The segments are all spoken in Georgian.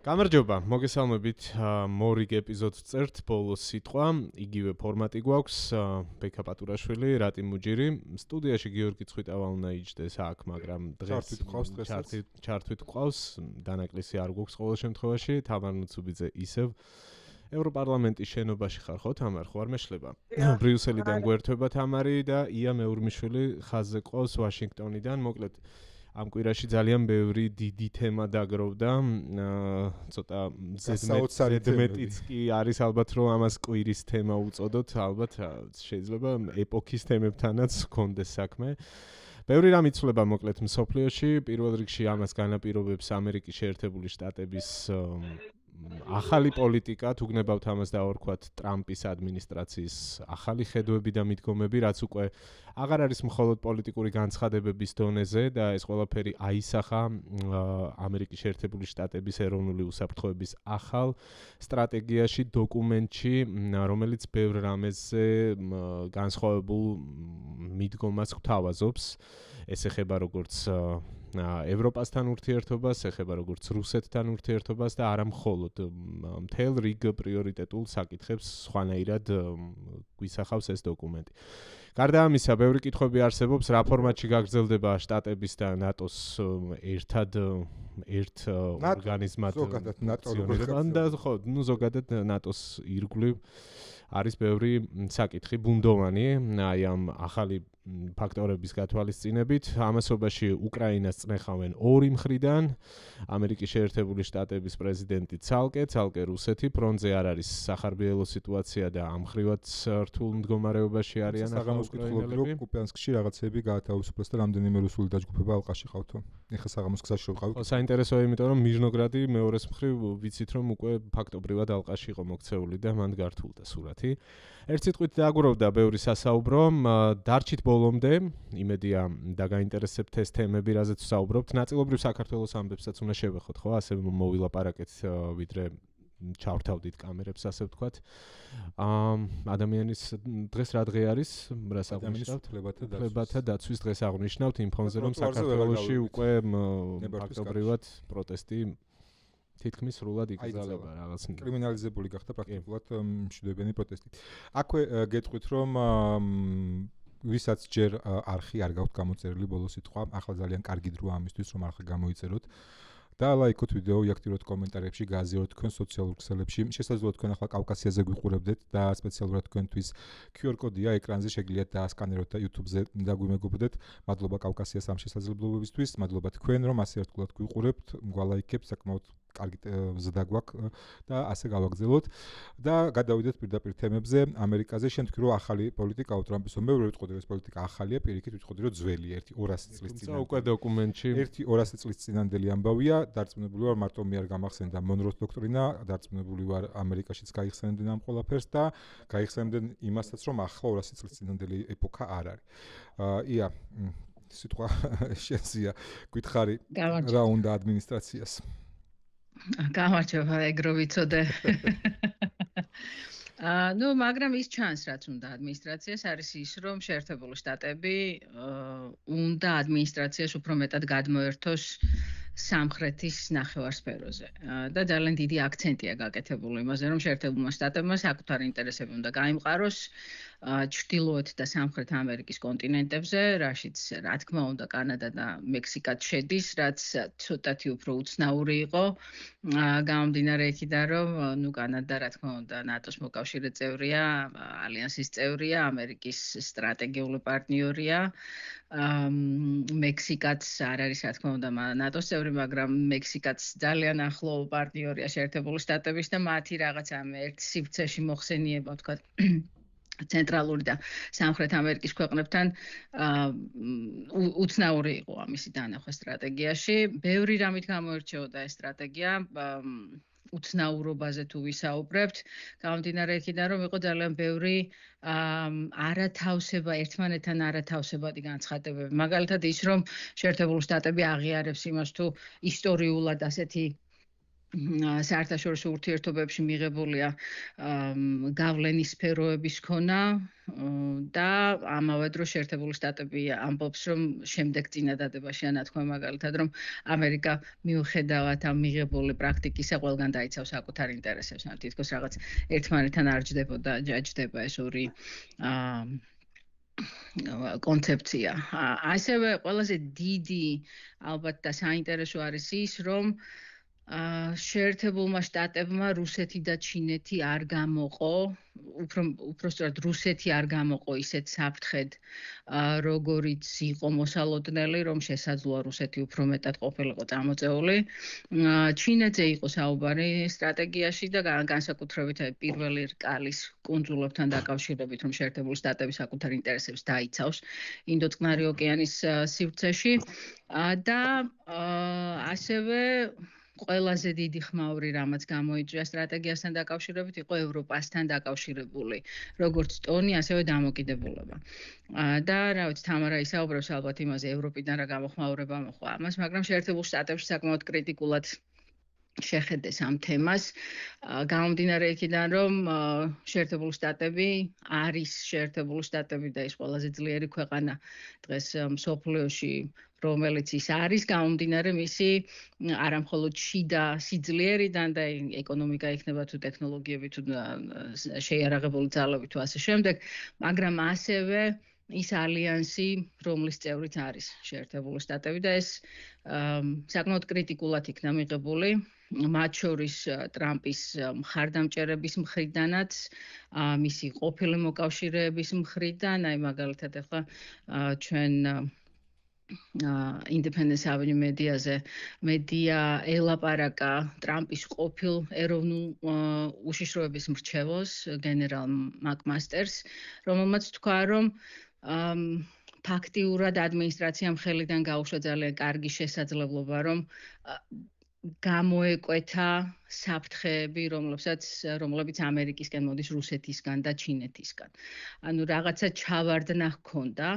გამარჯობა, მოგესალმებით მორიგ ეპიზოდს წერთ, ბოლოს სიტყვა, იგივე ფორმატი გვაქვს, ბექა პატურაშვილი, რატი მუჯირი, სტუდიაში გიორგი ცხვიტავა უნდა იჯდეს აქ, მაგრამ დღეს ჩართვით გვყავს, დანაკლისი არ გვაქვს ყოველ შემთხვევაში, თამარ ნუცუბიძე ისევ ევროპარლამენტის შენობაში ხარ ხო, თამარ, ხო არ მეშლება? ბრიუსელიდან გვერდება თამარი და ია მეურმიშვილი ხაზზე ყავს ვაშინგტონიდან, მოკლედ ამ კვირაში ძალიან ბევრი დიდი თემა დაგროვდა, ცოტა ზედმეტიც კი არის ალბათ რომ ამას კვირის თემა უწოდოთ, ალბათ შეიძლება ეპოქის თემებთანაც გქონდეს საქმე. ბევრი რამ იცვლება მოკლედ მსოფლიოში, პირველ რიგში ამას განაპირობებს ამერიკის შეერთებული შტატების ახალი პოლიტიკა, თუ გნებავთ ამას დავარქვათ ტრამპის ადმინისტრაციის ახალი ხედვები და მიდგომები, რაც უკვე აღარ არის მხოლოდ პოლიტიკური განცხადებების დონეზე და ეს ყველაფერი აისახა ამერიკის შეერთებული შტატების ეროვნული უსაფრთხოების ახალ სტრატეგიაში, დოკუმენტში, რომელიც ბევრ რამეზე განსხვავებულ მიდგომას გვთავაზობს. ეს ეხება როგორც ევროპასთან ურთიერთობას, ეხება როგორც რუსეთთან ურთიერთობას და არა მხოლოდ მთელ რიგ პრიორიტეტულ საკითხებს სხვანაირად გვისახავს ეს დოკუმენტი. გარდა ამისა, ბევრი კითხვები არსებობს, რა ფორმატში გაგრძელდება შტატების და ნატოს ერთ ორგანიზმად ფუნქციონირება და ხო, ზოგადად ნატოს ირგვლივ არის ბევრი საკითხი ბუნდოვანი, აი ამ ახალი ფაქტორების გათვალისწინებით, ამასობაში უკრაინას წნეხავენ ორი მხრიდან, ამერიკის შეერთებული შტატების პრეზიდენტი ცალკე რუსეთი, ფრონტზე არ არის სახარბიელო სიტუაცია და ამ მხრივაც რთულ მდგომარეობაში არიან უკრაინელები. კუპიანსკში რაღაცები გაათავისუფლეს და რამდენიმე რუსული დაჯგუფება ალყაში ყავთო. ეხლა საღამოს გზაში რო ყავით. საინტერესოა, იმიტომ რომ მიჟნოგრადი მეორეს მხრივ ვიცით რომ უკვე ფაქტობრივად ალყაში იყო მოქცეული და მან გართულდა სურათი. ერთ სიტყვით დაგვიროვდა ბევრი სასაუბრო, დარჩით ბოლომდე, იმედია დაგაინტერესებთ ეს თემები, რაზეც ვსაუბრობთ. ნაწილობრივ საქართველოს ამბებსაც უნდა შევეხოთ, ხო? ასე მოვილაპარაკეთ, ვიდრე ჩავრთავდით კამერებს, ასე ვთქვათ. ადამიანის დღეს რა დღე არის? რას აღნიშნავთ? უფლებათა დაცვის დღეს აღნიშნავთ იმ ფონზე, რომ საქართველოში უკვე ფაქტობრივად პროტესტი თითქმის სრულად იკრძალება რაღაც. კრიმინალიზებული გახდა პრაქტიკულად მშვიდობიანი პროტესტი. აქვე გეტყვით რომ ვისაც ჯერ არხი არ გაქვთ გამოწერილი ბოლოს სიტყვა, ახლა ძალიან კარგი დროა ამისთვის რომ არხი გამოიწეროთ. და ლაიქოთ ვიდეო, იაქტიროთ კომენტარებში, გააზიაროთ თქვენ სოციალურ ქსელებში. შესაძლოა თქვენ ახლა კავკასიაზე გვიყურებდეთ და სპეციალურად თქვენთვის QR კოდია ეკრანზე, შეგიძლიათ დაასკანეროთ და YouTube-ზე დაგვიმეგობრდეთ. მადლობა კავკასიას ამ შესაძლებლობებისთვის, მადლობა თქვენ რომ ასე ერთგულად გვიყურებთ, გვალაიქებთ, საკმაოდ კარგი ზრდა გვაქვს და ასე გავაგრძელოთ და გადავიდეთ პირდაპირ თემებზე. ამერიკაზე შემთხვევით რომ ახალი პოლიტიკა ტრამპის მე ვიტყოდი რომ ეს პოლიტიკა ახალია, პირიქით ვიტყოდი რომ ძველი 1-200 წლის წინ. უკვე დოკუმენტში 1-200 წლის წინანდელი ამბავია, დარწმუნებული ვარ მარტო მე არ გამახსენდა მონროს დოქტრინა, დარწმუნებული ვარ ამერიკაშიც გაიხსენებდნენ ამ ყველაფერს და გაიხსენებდნენ იმასაც რომ ახლა 200 წლის წინანდელი ეპოქა არ არის. ია, სიტყვა შენსია, გითხარი რა უნდა ადმინისტრაციას? გამარჯობა, ეგრო ვიცოდე. მაგრამ ის ჩანს, რაც უნდა ადმინისტრაციას, არის ის, რომ შეერთებული შტატები უნდა ადმინისტრაციას უფრო მეტად გადმოერთოს სამხრეთის ნახევარსფეროზე. და ძალიან დიდი აქცენტია გაკეთებული იმაზე, რომ შეერთებულმა შტატებმა საკუთარი ინტერესები უნდა გაიმყაროს ჩრდილოეთ და სამხრეთ ამერიკის კონტინენტებზე, რაშიც რა თქმა უნდა კანადა და მექსიკაც შედის, რაც ცოტათი უფრო უცნაური იყო, გამომდინარე იქიდან, რომ კანადა რა თქმა უნდა ნატოს მოკავშირე წევრია, ალიანსის წევრია, ამერიკის სტრატეგიული პარტნიორია. მექსიკაც არ არის რა თქმა უნდა ნატოს წევრი, მაგრამ მექსიკაც ძალიან ახლო პარტნიორია შეერთებული შტატების და მათი რაღაცა ერთ სივრცეში მოხსენიება, ვთქვათ, ცენტრალური და სამხრეთ ამერიკის ქვეყნებთან უცნაური იყო ამისი დანახვა სტრატეგიაში. ბევრი რამით გამოირჩეოდა ეს სტრატეგია. უცნაურობაზე თუ ვისაუბრებთ, გამომდინარე იქიდან, რომ იყო ძალიან ბევრი არათავსება, ერთმანეთთან არათავსებადი განცხადებები. მაგალითად ის, რომ შეერთებული შტატები აღიარებს იმას, თუ ისტორიულად ასეთი საერთაშორისო ურთიერთობებში მიღებულია გავლენის სფეროების ქონა და ამავე დროს შეერთებული შტატები ამბობს, რომ შემდეგ წინადადებაში ანათქვა მაგალითად, რომ ამერიკა მიუხედავად ამ მიღებული პრაქტიკისა ყველგან დაიცავს საკუთარ ინტერესებს, ან თითქოს რაღაც ერთმანეთთან არ ჯდება ეს ორი კონცეფცია. ასევე ყველაზე დიდი ალბათ და საინტერესო არის ის, რომ შეერთებულმა შტატებმა რუსეთი და ჩინეთი არ გამოყო, უпростоრად რუსეთი არ გამოყო ისეთ საფრთხედ, როგორიც იყო მოსალოდნელი, რომ შესაძლოა რუსეთი უფრო მეტად ყოფილიყო წამოწეული. ჩინეთზე იყო საუბარი სტრატეგიაში და განსაკუთრებით პირველი რკალის კუნძულებთან დაკავშირებით, რომ შეერთებული შტატები საკუთარ ინტერესებს დაიცავს ინდოწყნარი ოკეანის სივრცეში და ასევე ყველაზე დიდი ხმაური, რამაც გამოიწვია სტრატეგიასთან დაკავშირებით, იყო ევროპასთან დაკავშირებული, როგორც ტონი, ასევე დამოკიდებულება. და რა ვიცი, თამარა ისაუბრებს ალბათ იმაზე, ევროპიდან რა გამოხმაურება მოხდა ამას, მაგრამ შეერთებულ შტატებში საკმაოდ კრიტიკულად შეხედეს ამ თემას, გამომდინარე იქიდან, რომ შეერთებული შტატები არის შეერთებული შტატები და ის ყველაზე ძლიერი ქვეყანა დღეს მსოფლიოში, რომელიც ის არის, გამომდინარე მისი არამხოლოდ შიდა სიძლიერიდან და ეკონომიკა იქნება თუ ტექნოლოგიები თუ შეიარაღებული ძალები თუ ასე შემდეგ, მაგრამ ასევე ის ალიანსი, რომლის წევრიც არის შეერთებული შტატები და ეს საკმაოდ კრიტიკულად იქნა მიღებული, მათ შორის ტრამპის მხარდამჭერების მხრიდანაც, მისი ყოფილი მოკავშირეების მხრიდან, აი მაგალითად ახლა ჩვენ Independence Avenue მედია ელაპარაკა ტრამპის ყოფილ ეროვნულ უშიშროების მრჩეველს, გენერალ მაკმასტერს, რომელმაც თქვა, რომ ფაქტიურად ადმინისტრაციამ ხელიდან გაუშვა ძალიან კარგი შესაძლებლობა, რომ გამოეკვეთა საფრთხეები, რომლებიც ამერიკისკენ მოდის რუსეთისგან და ჩინეთისგან. ანუ რაღაცა ჩავარდნა ჰქონდა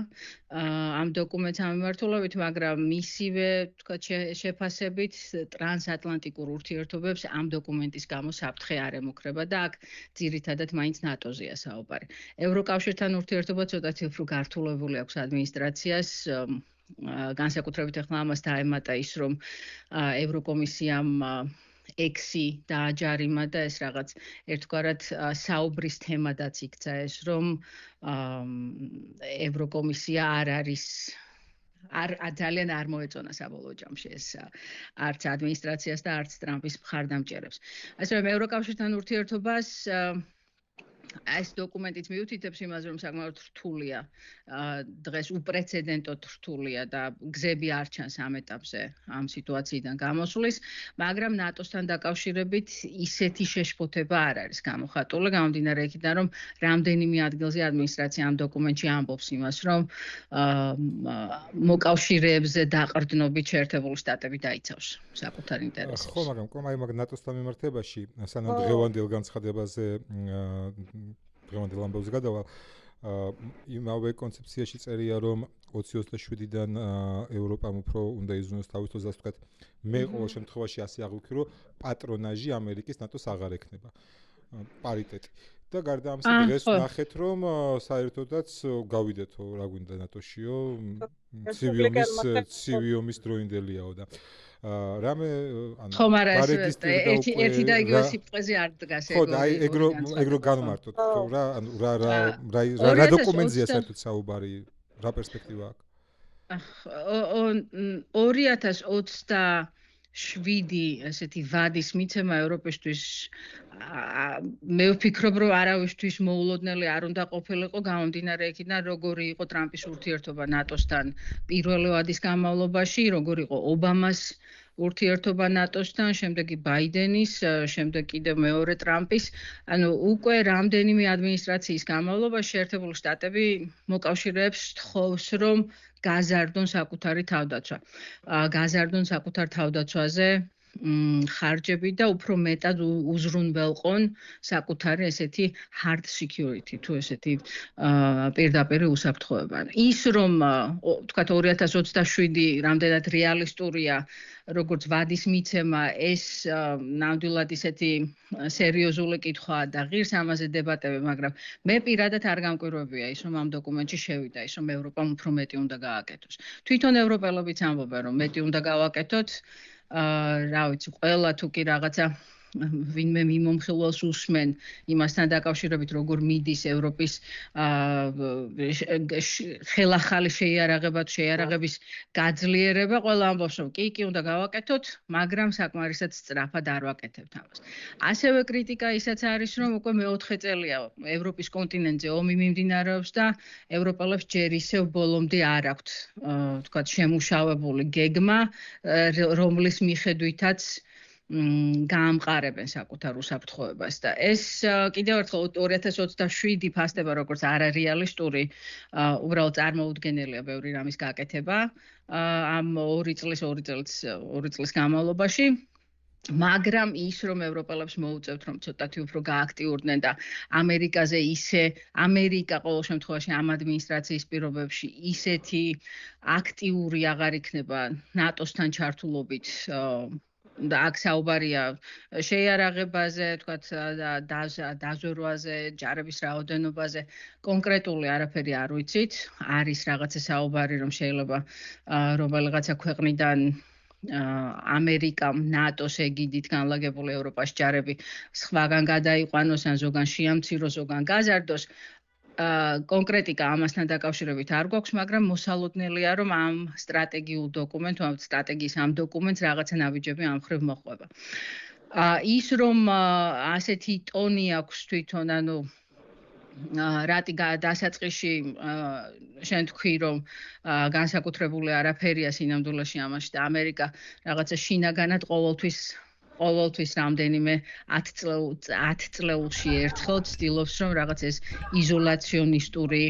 ამ დოკუმენტს ამემართულებით, მაგრამ მისივე თქვათ შეფასებით ტრანსატლანტიკურ ურთიერთობებს ამ დოკუმენტის გამო საფრთხე არ ემუქრება და აქ ძირითადად მაინც ნატოზეა საუბარი. ევროკავშირთან ურთიერთობა ცოტათი უფრო გართულებული აქვს ადმინისტრაციას. განსაკუთრებით ახლა ამას დაემატა ის, რომ ევროკომისიამ 6 დააჯარიმა და ეს რაღაც ერთგვარად საუბრის თემადაც იქცა ეს, რომ ევროკომისია ძალიან არ მოეწონა საბოლოო ჯამში ეს არც ადმინისტრაციას და არც ტრამპის მხარდამჭერებს. ასე რომ ევროკავშირთან ურთიერთობას ეს დოკუმენტიც მიუთითებს იმაზე, რომ საკმაოდ რთულია, დღეს უპრეცედენტოდ რთულია და გზები არ ჩანს ამ ეტაპზე ამ სიტუაციიდან გამოსვლის, მაგრამ ნატოსთან დაკავშირებით ისეთი შეშფოთება არ არის გამოხატული, გამომდინარე იქიდან, რომ რამდენიმე ადგილზე ადმინისტრაცია ამ დოკუმენტში ამბობს იმას, რომ მოკავშირეებზე დაყრდნობით შეერთებული შტატები დაიცავს საკუთარ ინტერესებს. ხო, მაგრამ ნატოსთან მიმართებაში, სანამ დღევანდელ განცხადებაზე დღევანდელ ამბავზე გადავალ, იმავე კონცეფციაში წერია, რომ 2027-დან ევროპამ უფრო უნდა იზრუნოს თავის თვალს, ასე ვთქვათ, მე ყოველ შემთხვევაში ასე აღვიქი, რომ პატრონაჟი ამერიკის ნატოს აღარ ექნება. პარიტეტი. და გარდა ამისა, დღეს ვნახეთ, რომ საერთოდაც გავიდეთო, რა გვინდა ნატოშიო, ცივიომის დროინდელიაო და რამე ხო, მაგრამ ერთი და იგივე სიბრტყეზე არ დგას ეგრე. ხო, და აი ეგრო განმარტოთ, რა რა დოკუმენტზეა საერთოდ საუბარი, რა პერსპექტივა აქვს? 2027 ესეთი ვადის მიცემა ევროპისთვის მე ვფიქრობ, რომ არავისთვის მოულოდნელი არ უნდა ყოფილიყო, გამომდინარე იქიდან, როგორი იყო ტრამპის ურთიერთობა ნატოსთან პირველი ვადის განმავლობაში, როგორი იყო ობამას ურთიერთობა ნატოსთან, შემდეგ ბაიდენის, შემდეგ კიდევ მეორე ტრამპის, ანუ უკვე რამდენიმე ადმინისტრაციის განმავლობაში შეერთებული შტატები მოკავშირეებს თხოვს, რომ გაზარდონ საკუთარი თავდაცვა. გაზარდონ საკუთარ თავდაცვაზე ხარჯები და უფრო მეტად უზრუნველყონ საკუთარი ესეთი hard security თუ ესეთი პირდაპირ უსაფრთხოება. ის რომ თქვათ 2027 რამდენად რეალისტურია როგორც ვადის მიცემა ეს ნამდვილად ისეთი სერიოზული კითხვაა და ღირს ამაზე დებატები, მაგრამ მე პირადად არ გამკვირვებია ის რომ ამ დოკუმენტში შევიდა ის რომ ევროპამ უფრო მეტი უნდა გააკეთოს. თვითონ ევროპელობიც ამბობენ რომ მეტი უნდა გავაკეთოთ. რა ვიცი, ყველა თუ კი რაღაცა ვინმე მიმომხილველს უსმენ იმასთან დაკავშირებით როგორ მიდის ევროპის ხელახალი შეიარაღების გაძლიერება, ყველა ამბობს რომ კი უნდა გავაკეთოთ, მაგრამ საკმარისად სწრაფად არ ვაკეთებთ ამას. ასევე კრიტიკა ისაც არის რომ უკვე მეოთხე წელია ევროპის კონტინენტზე ომი მიმდინარეობს და ევროპელებს ჯერ ისევ ბოლომდე არ აქვთ თქვათ შემუშავებული გეგმა, რომლის მიხედვითაც გაამყარებენ საკუთარ უსაფრთხოებას და ეს კიდევ ერთხელ 2027 ფასდება როგორც არარეალისტური, უბრალოდ წარმოუდგენელია ბევრი რამის გაკეთება ამ 2 წლის განმავლობაში. მაგრამ ის რომ ევროპელებს მოუწევთ რომ ცოტათი უფრო გააქტიურდნენ და ამერიკაზე ამერიკა ყოველ შემთხვევაში ამ ადმინისტრაციის პირობებში ისეთი აქტიური აღარ იქნება ნატოსთან ჩართულობით და აქ საუბარია შეიარაღებაზე, თქვათ დაზვერვაზე, ჯარების რაოდენობაზე, კონკრეტული არაფერი არ ვიცით. არის რაღაცა საუბარი რომ შეიძლება რომელიღაცა ქვეყნიდან ამერიკამ ნატოს ეგიდით განლაგებული ევროპაში ჯარები სხვაგან გადაიყვანოს ან ზოგან შეამციროს, ზოგან გაზარდოს. კონკრეტიკა ამასთან დაკავშირებით არ გვაქვს, მაგრამ მოსალოდნელია, რომ ამ სტრატეგიულ სტრატეგიის ამ დოკუმენტს რაღაცა ნაბიჯები ამ მხრივ მოყვება. ის რომ ასეთი ტონი აქვს თვითონ, ანუ რატი დასაწყისში შენ თქვი რომ განსაკუთრებული არაფერია სინამდვილეში ამაში და ამერიკა რაღაცა შინაგანად ყოველთვის რამდენიმე 10 წლეულში ერთხელ ცდილობს რომ რაღაც ეს იზოლაციონისტური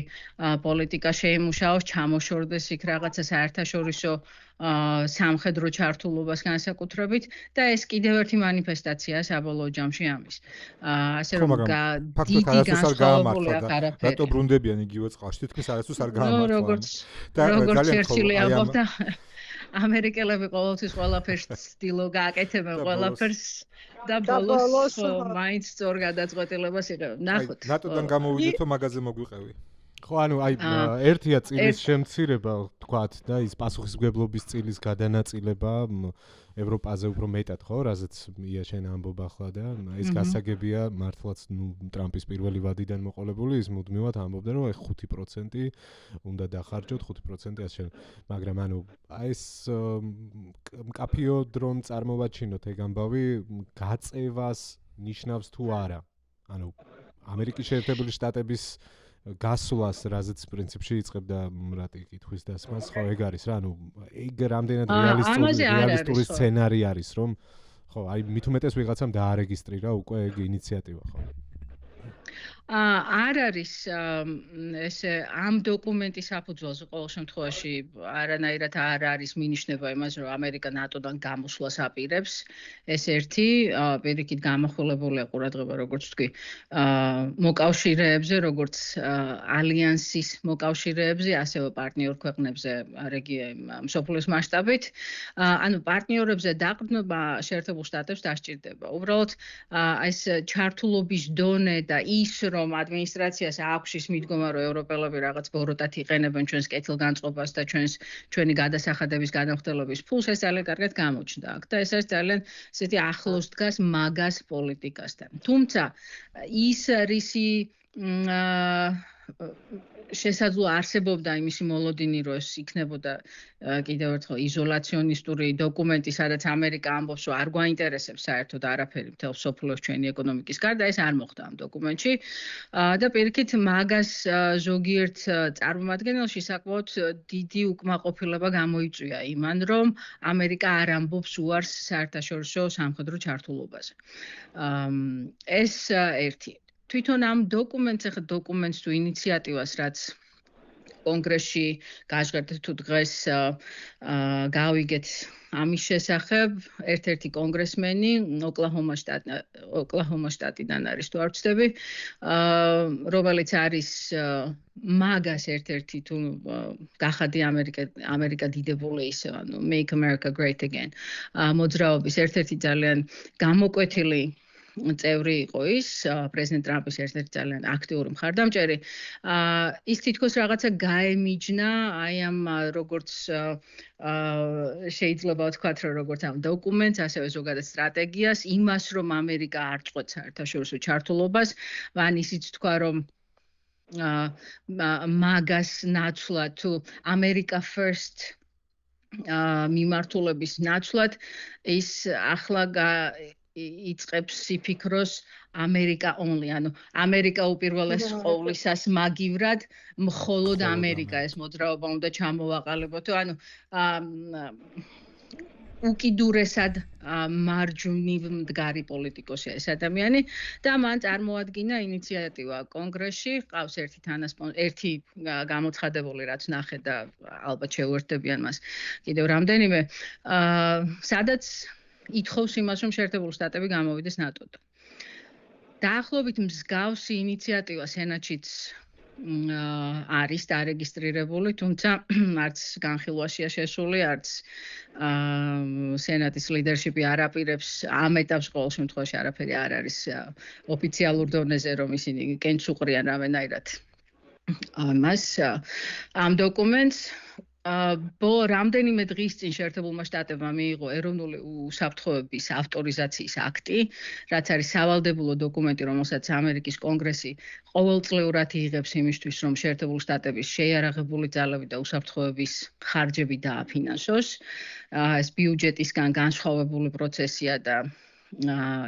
პოლიტიკა შეიმუშაოს, ჩამოშორდეს იქ რაღაცა საერთაშორისო სამხედრო ჩართულობას განსაკუთრებით და ეს კიდევ ერთი მანიფესტაციაა საბოლოო ჯამში ამის. ასე რომ დიდი განსხვავებული არაფერი. რატო ბრუნდებიან იგივე წყალში? თითქმის არასდროს არ გაამართლა. როგორც ჩერჩილი ამბობდა, ამერიკელები ყოველთვის ყველაფერს ცდილობ გააკეთებენ ყველაფერს და ბოლოს მაინც სწორ გადაწყვეტილებას იღებენ. ნახოთ. ნატოდან გამოვიდეთ რომ მაგაზე მოგვიყევი. ხო, ანუ ერთია წილის შემცირება, თქვათ, და ის პასუხისმგებლობის წილის გადანაწილება ევროპაზე უფრო მეტად, ხო, რაზეც ია შენ ამბობ ახლა და ეს გასაგებია, მართლაც ტრამპის პირველი ვადიდან მოყოლებული, ის მუდმივად ამბობდა, რომ 5% უნდა დახარჯოთ, 5% ასე. მაგრამ ანუ ეს მკაფიოდ რომ წარმოვაჩინოთ ეგ ამბავი, გაწევას ნიშნავს თუ არა. ანუ ამერიკის შეერთებული შტატების გასვლას, რაზეც პრინციპში იწყებდა რატი კითხვის დასმას, ხო, ეგ არის რა, ანუ ეგ რამდენად რეალისტური სცენარი არის, რომ ხო, აი მით უმეტეს ვიღაცამ დაარეგისტრირა უკვე ეგ ინიციატივა, ხო. არ არის ესე ამ დოკუმენტის საფუძველზე ყოველ შემთხვევაში არანაირად არ არის მინიშნება იმას, რომ ამერიკა ნატოდან გამოსვლას აპირებს. ეს ერთი პირიქით გამახვილებულია ყურადღება, როგორც თქვი, მოკავშირეებზე, როგორც ალიანსის მოკავშირეებზე, ასევე პარტნიორ ქვეყნებზე მსოფლიოს მასშტაბით. ანუ პარტნიორებზე დაყრდნობა შეერთებულ შტატებს დასჭირდება. უბრალოდ ეს ჩართულობის დონე და ის რომ ადმინისტრაციას აქვს ის მიდგომა, რომ ევროპელები რაღაც ბოროტად იყენებენ ჩვენს კეთილგანწყობას და ჩვენი გადასახადების განახორციელების ფულს, ეს ძალიან კარგად გამოჩნდა აქ და ეს არის ძალიან ესეთი ახლოს დგას მაგას პოლიტიკასთან. თუმცა ის რისი შესაძლოა არსებობდა იმისი მოლოდინი, რომ ეს იქნებოდა კიდევ ერთხელ იზოლაციონისტური დოკუმენტი, სადაც ამერიკა ამბობს, რომ არ გვაინტერესებს საერთოდ არაფერი მთელ მსოფლიოს ჩვენი ეკონომიკის გარდა, ეს არ მოხდა ამ დოკუმენტში. და პირიქით მაგას ზოგიერთ წარმომადგენელში საკმაოდ დიდი უკმაყოფილება გამოიწვია იმან, რომ ამერიკა არ ამბობს უარს საერთაშორისო სამხედრო ჩართულობაზე. ეს ერთი. თვითონ ამ დოკუმენტს თუ ინიციატივას, რაც კონგრესში გაჟღერდეთ თუ დღეს გავიგეთ ამის შესახებ ერთ-ერთი კონგრესმენი ოკლაჰომა შტატიდან არის თუ არ ვცდები, რომელიც არის მაგას ერთ-ერთი თუ გახადი ამერიკა დიდებული ისე, ანუ Make America Great Again. მოძრაობის ერთ-ერთი ძალიან გამოკვეთილი წევრი იყო ის, პრეზიდენტ ტრამპის ერთ-ერთი ძალიან აქტიური მხარდამჭერი. ის თითქოს რაღაცა გაემიჯნა აი ამ როგორც შეიძლება ვთქვათ, რომ როგორც ამ დოკუმენტს, ასევე ზოგადად სტრატეგიას, იმას, რომ ამერიკა არ წყვეტს საერთაშორისო ჩართულობას, ან ისიც თქვა, რომ მაგას ნაცვლად თუ America First მიმართულების ნაცვლად ის ახლა იწყებსიფიქროს America only, ანუ ამერიკა უპირველეს ყოვლისას მაგივრად, მხოლოდ ამერიკა ეს მოძრაობა უნდა ჩამოვაყალიბოთ, ანუ უკიდურესად მარჯვნივ მდგარი პოლიტიკოსია ეს ადამიანი და მან წარმოადგინა ინიციატივა კონგრესში, ყავს ერთი გამოცხადებული, რაც ნახე და ალბათ შეუერთდებიან მას კიდევ რამდენიმე, სადაც ითხოვს იმას, რომ შეერთებული შტატები გამოვიდეს ნატოდან. დაახლოებით მსგავსი ინიციატივა სენატშიც არის დარეგისტრირებული, თუმცა არც განხილვაშია შესული, არც სენატის ლიდერშიპი არ აპირებს ამ ეტაპს ყოველ შემთხვევაში არაფერი არ არის ოფიციალურ დონეზე, რომ ისინი კენჭს უყრიან რამენაირად ამას ამ დოკუმენტს. რამდენიმე დღის წინ შეერთებულმა შტატებმა მიიღო ეროვნული უსაფრთხოების ავტორიზაციის აქტი, რაც არის სავალდებულო დოკუმენტი, რომელსაც ამერიკის კონგრესი ყოველწლიურად იღებს იმისთვის, რომ შეერთებული შტატების შეიარაღებული ძალები და უსაფრთხოების ხარჯები დააფინანსოს. ეს ბიუჯეტისგან განსხვავებული პროცესია და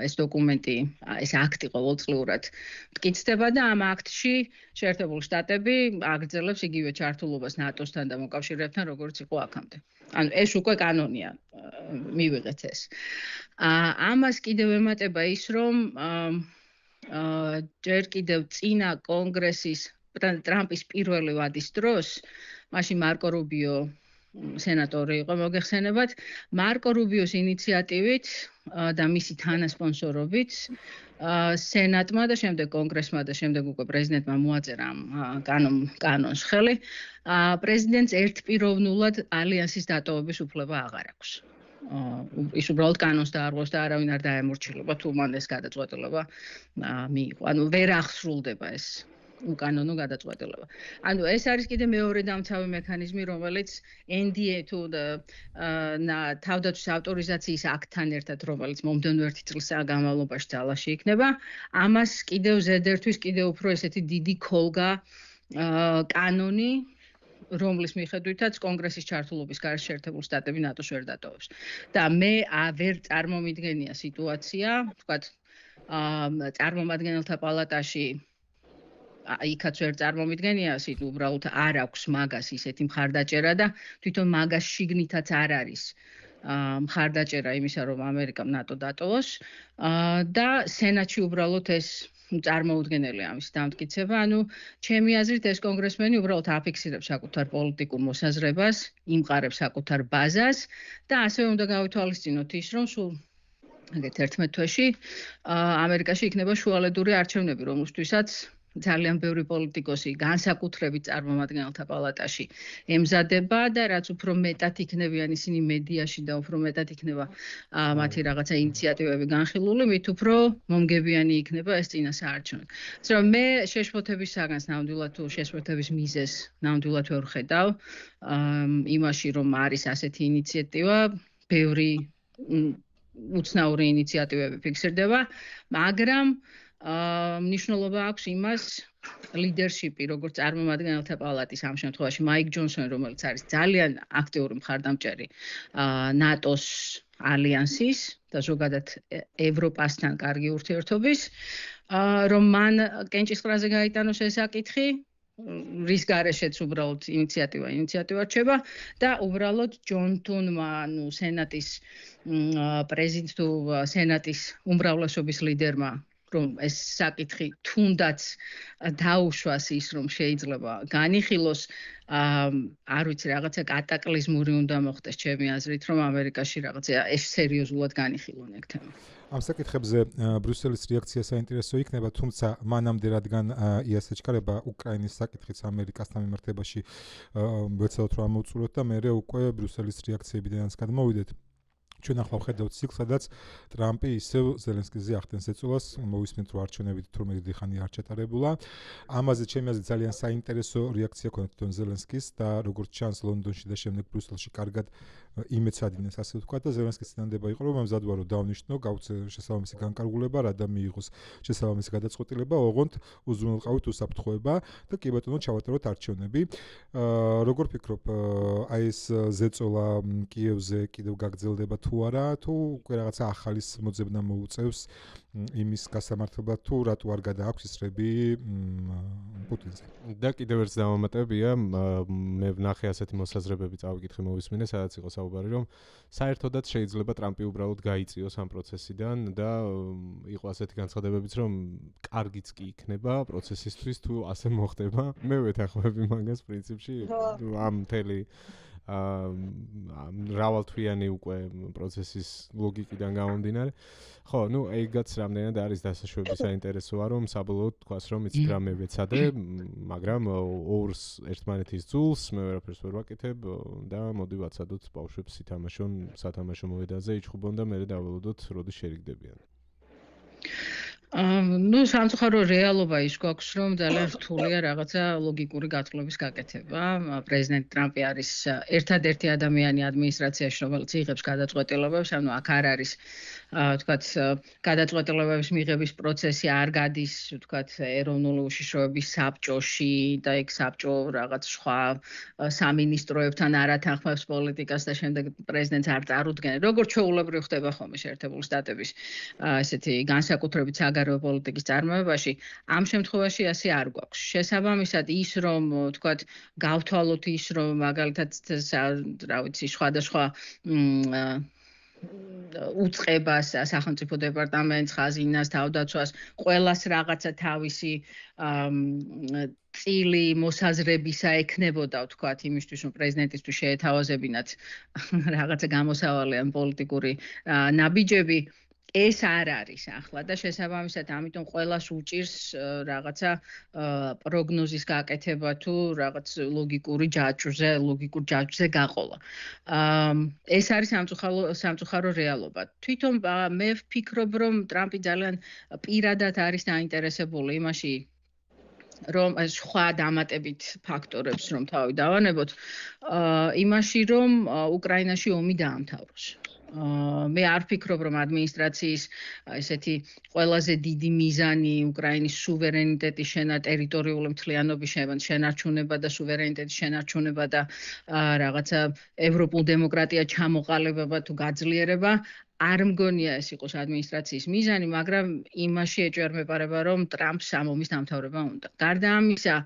ეს დოკუმენტი, ეს აქტი ყოველწლიურად მტკიცდება და ამ აქტში შეერთებული შტატები აგრძელებს იგივე ჩართულობას ნატოსთან და მოკავშირეებთან, როგორც იყო აქამდე. ანუ ეს უკვე კანონია, მივიღეთ ეს. ამას კიდევ ემატება ის, რომ ჯერ კიდევ წინა კონგრესის ტრამპის პირველი ვადის დროს, მაშინ მარკო რუბიო სენატორი იყო მოგეხსენებათ, მარკო რუბიოს ინიციატივით და მისი თანასპონსორობით სენატმა და შემდეგ კონგრესმა და შემდეგ უკვე პრეზიდენტმა მოაწერა კანონს ხელი. პრეზიდენტს ერთპიროვნულად ალიანსის დატოვების უფლება აღარ აქვს. ის უბრალოდ კანონს დაარღვევს და არავინ არ დაემორჩილება თუ მან ეს გადაწყვეტილება მიიღო. ანუ ვერ აღსრულდება ეს უკანონო გადაწყვეტილება. ანუ ეს არის კიდე მეორე დამცავი მექანიზმი, რომელიც NDA თუ თავდაცვის ავტორიზაციის აქტთან ერთად, რომელიც მომდევნო 1 წლის განმავლობაში ძალაში იქნება, ამას კიდევ ზედერთვის კიდევ უფრო ესეთი დიდი ქოლგა კანონი, რომლის მიხედვითაც კონგრესის ჩართულობის გარშე შეერთებული შტატები ნატოს ვერ დატოვებს. და მე ვერ წარმომიდგენია სიტუაცია, ვთქვათ, წარმომადგენელთა პალატაში იქაც ვერ წარმომიდგენია, უბრალოდ არ აქვს მაგას ისეთი მხარდაჭერა და თვითონ მაგას შიგნითაც არ არის მხარდაჭერა იმისა, რომ ამერიკამ ნატო დატოვოს და სენატში უბრალოდ ეს წარმოუდგენელია ამის დამტკიცება. ანუ ჩემი აზრით ეს კონგრესმენი უბრალოდ აფიქსირებს საკუთარ პოლიტიკურ მოსაზრებას, იმყარებს საკუთარ ბაზას და ასევე უნდა გავითვალისწინოთ ის, რომ სულ 11 თვეში ამერიკაში იქნება შუალედური არჩევნები, რომელთვისაც ძალიან ბევრი პოლიტიკოსი განსაკუთრებით წარმომადგენელთა პალატაში ემზადება და რაც უფრო მეტად იქნებიან ისინი მედიაში და უფრო მეტად იქნება მათი რაღაცა ინიციატივები განხილული, მით უფრო მომგებიანი იქნება ეს წინასაარჩევნო. ასე რომ მე შეშფოთების საგანს ნამდვილად თუ შეშფოთების მიზეზს ნამდვილად ვერ ხედავ იმაში, რომ არის ასეთი ინიციატივა, ბევრი უცნაური ინიციატივები ფიქსირდება, მაგრამ მნიშვნელობა აქვს იმას ლიდერშიპი, როგორც წარმომადგენელთა პალატის ამ შემთხვევაში მაიკ ჯონსონი, რომელიც არის ძალიან აქტიური მხარდამჭერი ნატოს ალიანსის და ზოგადად ევროპასთან კარგი ურთიერთობის, რომ მან კენჭისყრაზე გაიტანოს ეს საკითხი, რის გარეშეც უბრალოდ ინიციატივა რჩება და უბრალოდ ჯონსონმა, ანუ სენატის პრეზიდენტ თუ სენატის უმრავლესობის ლიდერმა რომ ეს საკითხი თუნდაც დაუშვას ის რომ შეიძლება განიხილოს არ ვიცი რაღაცა კატაკლიზმური უნდა მოხდეს ჩემი აზრით რომ ამერიკაში რაღაცა ეს სერიოზულად განიხილონ ეგ თემა. ამ საკითხებზე ბრიუსელის რეაქცია საინტერესო იქნება, თუმცა მანამდე რადგან იასეჩქარება უკრაინის საკითხიც ამერიკასთან მიმართებაში ვეცადოთ რომ ამოვწუროთ და მერე უკვე ბრიუსელის რეაქციებიდანაც გადმოვიდეთ. ჩვენ ახლა ვხედავთ ციკლს, სადაც ტრამპი ისევ ზელენსკიზე ახდენს ეწოლას, მოვისმენთ რომ არჩევნები თორმეტი დღიანი არ ჩატარებულა. ამაზე ჩემი აზრით ძალიან საინტერესო რეაქცია ქონდა თვითონ ზელენსკის და როგორც ჩანს ლონდონში და შემდეგ ბრიუსელში კარგად იმეცადინეს ასე ვთქვა და ზელენსკის წინანდება იყო რომ მზადვა რომ დავნიშნო, გავცე შესაბამისი განკარგულება, რა და მიიღოს შესაბამისი გადაწყვეტილება, ოღონდ უზრუნველყავით უსაფრთხოება და კი ბატონო ჩავატაროთ არჩევნები. როგორ ფიქრობ, აი ეს ზეწოლა კიევზე კიდევ გაგრძელდება თუ არა, თუ უკვე რაღაცა ახალის მოძებნა მოუწევს იმის გასამართლებლად თუ რატო არ გადააქვს ისრები პუტინზე. და კიდევ ერთ დამამატებია, მე ვნახე ასეთი მოსაზრებები წავიკითხე მოვისმინე, სადაც იყო საუბარი, რომ საერთოდაც შეიძლება ტრამპი უბრალოდ გაიწიოს ამ პროცესიდან და იყო ასეთი განცხადებებიც, რომ კარგიც კი იქნება პროცესისთვის თუ ასე მოხდება. მე ვეთანხმები მაგას პრინციპში ამ მთელი მრავალთვიანი უკვე პროცესის ლოგიკიდან გამომდინარე. ხო, ნუ ეგაც რამდენად არის დასაშვები საინტერესოა, რომ საბოლოოდ თქვას, რომ იცით რა მე ვეცადე, მაგრამ ორს ერთმანეთის ძულს მე ვერაფერს ვერ ვაკეთებ და მოდი ვაცადოთ ბავშვებს ითამაშონ სათამაშო მოედანზე იჩხუბონ და მე დაველოდოთ როდის შერიგდებიან. ნუ სამწუხარო რეალობა ის გვაქვს, რომ ძალიან რთულია რაღაცა ლოგიკური გათვლების გაკეთება. პრეზიდენტ ტრამპი არის ერთადერთი ადამიანი ადმინისტრაციაში, რომელიც იღებს გადაწყვეტილებებს, ანუ აქ არ არის ვთქვათ, გადაწყვეტილებების მიღების პროცესი არ გადის, ვთქვათ, ეროვნული უშიშროების საბჭოში და ეგ საბჭო რაღაც სხვა სამინისტროებთან არ ათანხმებს პოლიტიკას და შემდეგ პრეზიდენტს არ წარუდგენს. როგორც ჩვეულებრივ ხდება ხოლმე შეერთებული შტატების ესეთი განსაკუთრებით საგარეო პოლიტიკის წარმოებაში, ამ შემთხვევაში ასე არ გვაქვს. შესაბამისად, ის რომ ვთქვათ, გავთვალოთ ის რომ მაგალითად რა ვიცი, სხვადასხვა უწყებას, სახელმწიფო დეპარტამენტს, ხაზინას, თავდაცვას, ყველას რაღაცა თავისი წილი მოსაზრებისა ექნებოდა, ვთქვათ, იმისთვის, რომ პრეზიდენტისთვის შეეთავაზებინათ რაღაცა გამოსავალი ან პოლიტიკური ნაბიჯები. ეს არ არის ახლა და შესაბამისად ამიტომ ყველას უჭირს რაღაცა პროგნოზის გაკეთება თუ რაღაც ლოგიკურ ჯაჭვზე გაყოლა. ეს არის სამწუხარო რეალობა. თვითონ მე ვფიქრობ, რომ ტრამპი ძალიან პირადად არის დაინტერესებული იმაში, რომ სხვა დამატებით ფაქტორებს რომ თავი დავანებოთ, იმაში რომ უკრაინაში ომი დაამთავროს. მე არ ვფიქრობ, რომ ადმინისტრაციის ესეთი ყველაზე დიდი მიზანი უკრაინის სუვერენიტეტის ტერიტორიული მთლიანობის შენარჩუნება და სუვერენიტეტის შენარჩუნება და რაღაცა ევროპულ დემოკრატია ჩამოყალიბება თუ გაძლიერება არ მგონია ეს იყოს ადმინისტრაციის მიზანი, მაგრამ იმაში ეჭვმეპარება, რომ ტრამპს ამ ომის დამთავრება უნდა. გარდა ამისა,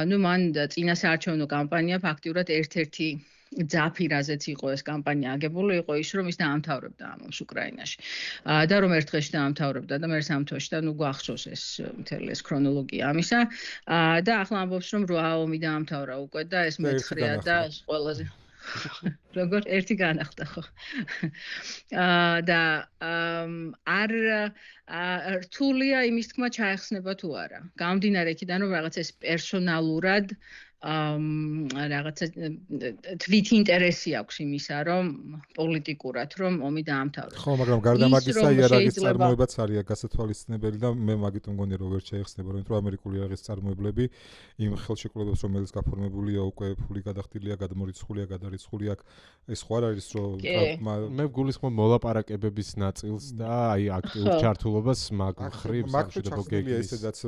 ნუ მან წინასაარჩევნო კამპანია ფაქტიურად ერთ-ერთი ძაფი, რაზეც იყო ეს კამპანია აგებული, იყო ის, რომ ის დაამთავრებდა ამ ომს უკრაინაში. და რომ ერთ დღეში დაამთავრებდა და მე სამ თვეში და ნუ გვახსოვს ეს მთელი ეს ქრონოლოგია ამისა. და ახლა ამბობს, რომ 8 ომი დაამთავრა უკვე და ეს მეცხრეა და ყველაზე როგორ ერთი განახდა ხო. და არ რთულია იმის თქმა ჩაეხსნება თუ არა. გამომდინარე იქიდან, რომ რაღაც ეს პერსონალურად რაღაცა თვით ინტერესი აქვს იმისა, რომ პოლიტიკურად რომ ომი დაამთავროს. ხო, მაგრამ გარდა მაგისა იარაღის წარმოებაც არის გასათვალისწინებელი და მე მაგიტომ მგონია რომ ვერ შეეხსნება, რომ ამერიკული იარაღის წარმოებლები იმ ხელშეკრულებას, რომელიც გაფორმებულია უკვე ფული გადახდილია, გადმორიცხულია, გადარიცხულია, ეს ხო არ არის რომ მე ვგულისხმობ მოლაპარაკებების ნაწილს და აი აქტიურ ჩართულობას მაგ ხრივ სამშვიდობო გეგმის. ესედაც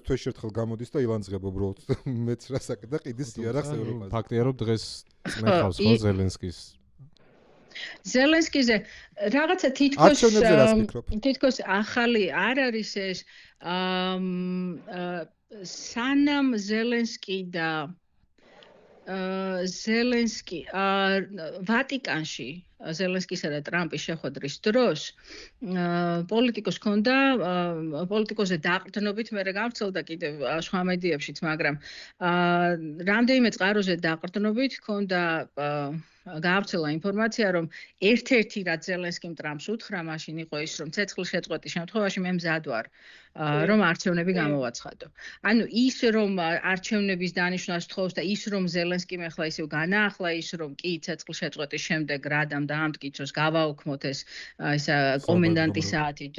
თვეში ერთხელ გამოდის და ილანძღება უბრალოდ მეც რასაკ და ყიდის იარაღს ევროპაზე. ფაქტია რომ დღეს წნეხავს ხო ზელენსკიზე რაღაცა თითქოს ახალი არ არის ეს სანამ ზელენსკი და ზელენსკი ვატიკანში ზელენსკისა და ტრამპის შეხვედრის დროს პოლიტიკოს ჰქონდა პოლიტიკოზე დაყრდნობით მე გავრცელდა კიდევ სხვა მედიებშიც, მაგრამ რამდენიმე წყაროზე დაყრდნობით ჰქონდა გავრცელა ინფორმაცია, რომ ერთ-ერთი რაც ზელენსკიმ ტრამპს უთხრა, მაშინ იყო ის, რომ ცეცხლის შეწყვეტის შემთხვევაში მე მზად ვარ, რომ არჩევნები გამოვაცხადო. ანუ ის, რომ არჩევნების დანიშვნას თხოვს და ის, რომ ზელენსკიმ ახლა ისევ განაახლა ის, რომ კი ცეცხლის შეწყვეტის შემდეგ რადამ დაამტკიცოს, გავაუქმოთ ეს კომენდანტის საათით.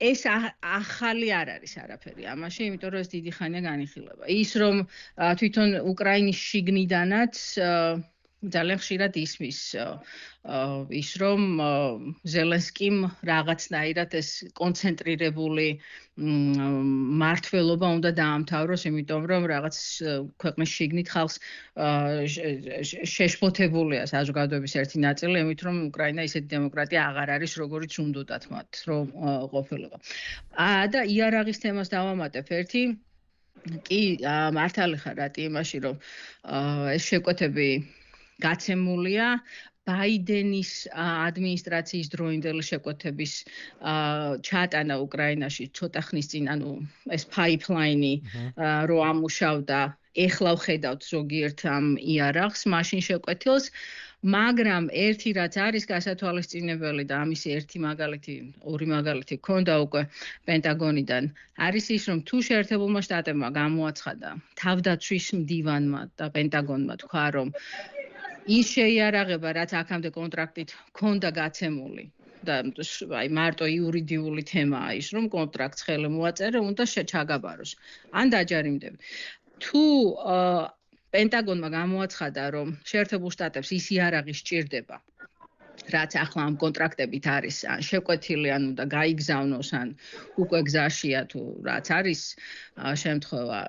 ეს ახალი არ არის არაფერი ამაში, იმიტომ რომ ეს დიდი ხანია განიხილება. ის რომ თვითონ უკრაინის შიგნიდანაც ძალიან ხშირად ისმის ის რომ ზელენსკიმ რაღაცნაირად ეს კონცენტრირებული მართლობა უნდა დაამთავროს, იმიტომ რომ რაღაც ქვეყნის შიგნით ხალხს შეშფოთებულია საზოგადოების ერთი ნაწილი, ამით რომ უკრაინა ისეთი დემოკრატია აღარ არის, როგორიც უნდათ მათ რომ ყოფილიყო. და იარაღის თემას დავამატებ ერთი კი მართალი ხარ რატი იმაში რომ ეს შეკვეთები გაცემულია ბაიდენის ადმინისტრაციის დროინდელი შეკვეთების ჩატანა უკრაინაში ცოტა ხნის წინ, ანუ ეს ფაიპლაინი რო ამუშავდა, ეხლა ვხედავთ ზოგიერთ ამ იარაღს, მაშინ შეკვეთილს, მაგრამ ერთი რაც არის გასათვალისწინებელი და ამისი ორი მაგალითი გქონდა უკვე პენტაგონიდან, არის ის, რომ თუ შეერთებულმა შტატებმა გამოაცხადა თავდაცვის მდივანმა და პენტაგონმა თქვა, რომ ის შეიარაღება, რაც აქამდე კონტრაქტით ჰქონდა გაცემული და აი მარტო იურიდიული თემაა ის, რომ კონტრაქტს ხელი მოაწერა, უნდა ჩაგაბაროს. ან დაჯარიმდები. თუ პენტაგონმა გამოაცხადა, რომ შეერთებულ შტატებს ის იარაღი სჭირდება, რაც ახლა ამ კონტრაქტებით არის, ან შეკვეთილი, ან უნდა გაიგზავნოს, ან უკვე გზაშია თუ რაც არის შემთხვევა,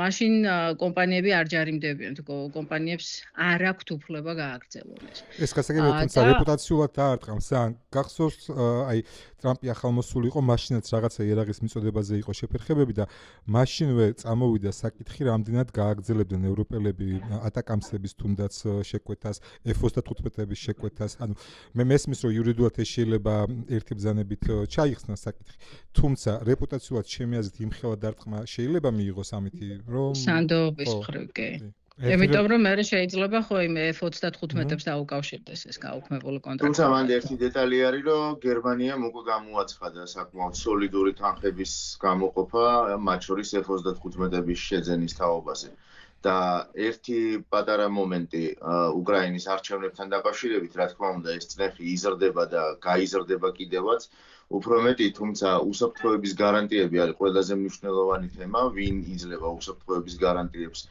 მაშინ კომპანიები არ ჯარიმდებიან, კომპანიებს არ აქვთ უფლება გააგრძელონ ეს. ეს გასაგებია, თუმცა რეპუტაციულად დაარტყამს, ან გახსოვს, აი ტრამპი ახალმოსული იყო, მაშინაც რაღაცა იარაღის მიწოდებაზე იყო შეფერხებები და მაშინვე წამოვიდა საკითხი, რამდენად გააგრძელებდნენ ევროპელები ატაკამსების თუნდაც შეკვეთას, F-35-ების შეკვეთას. ანუ მე მესმის, რომ იურიდიულად ეს შეიძლება ერთი ბრძანებით ჩაიხსნას საკითხი, თუმცა რეპუტაციულად ჩემი აზრით იმხელა დარტყმა შეიძლება მიიღოს ამითი, რომ სანდოობის მხრივ კი. იმიტომ რომ მე შეიძლება ხო იმ F-35-ებს დაუკავშირდეს ეს გაუქმებული კონტრაქტი. თუმცა მან ერთი დეტალი არის, რომ გერმანიამ უკვე გამოაცხადა საკმაოდ სოლიდური თანხების გამოყოფა, მათ შორის F-35-ების შეძენის თაობაზე. და ერთი პატარა მომენტი უკრაინის არჩევნებთან დაკავშირებით, რა თქმა უნდა, ეს წნეხი იზრდება და გაიზრდება კიდევაც, უფრო მეტი, თუმცა უსაფრთხოების გარანტიები არის ყველაზე მნიშვნელოვანი თემა, ვინ იძლევა უსაფრთხოების გარანტიებს